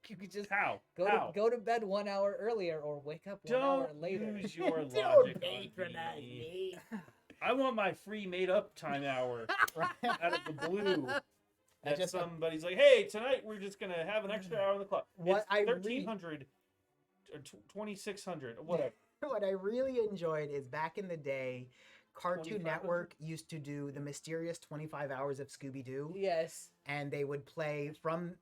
You could just How? go How? to bed 1 hour earlier or wake up 1 hour Don't later. use your Don't logic on patronize me. me. I want my free made up time hour out of the blue. I That just- somebody's like, hey, tonight we're just gonna have an extra hour on the clock. What It's I really- 1300 or 2600 or whatever. What I really enjoyed is back in the day, Cartoon 2500? Network used to do the mysterious 25 hours of Scooby Doo, Yes. and they would play from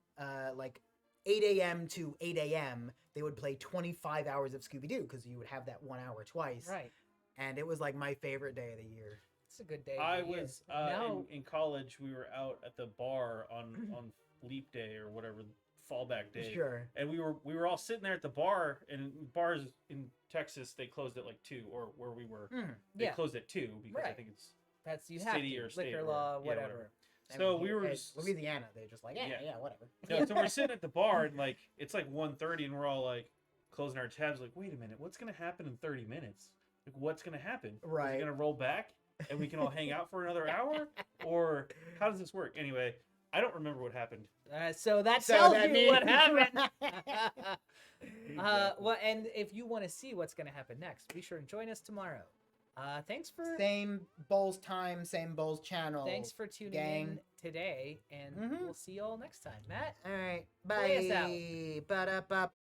like 8 a.m. to 8 a.m. They would play 25 hours of Scooby Doo because you would have that 1 hour twice. Right. And it was like my favorite day of the year. It's a good day. I of the year. was Now, in college. We were out at the bar on Leap Day or whatever, fallback day. Sure. And we were all sitting there at the bar, and bars in Texas they closed at like 2, or where we were they yeah, closed at 2 because I Right. think it's that's you have city to. or state Liquor or law, whatever. Yeah, whatever. I So mean, we were hey, just- Louisiana. They're just like, yeah, Yeah. whatever. no, so we're sitting at the bar and like it's like 1:30 and we're all like closing our tabs like, wait a minute, what's gonna happen in 30 minutes? Like what's gonna happen? Is Right. it gonna roll back and we can all hang out for another hour, or how does this work? Anyway, I don't remember what happened. So that So tells that you what means- happened. Exactly. Well, and if you want to see what's going to happen next, be sure and join us tomorrow. Thanks for Same Bulls time, same Bulls channel. thanks for tuning gang. in today, and Mhm. we'll see you all next time. Matt. All right. Play us out. Bye. Ba-da-ba.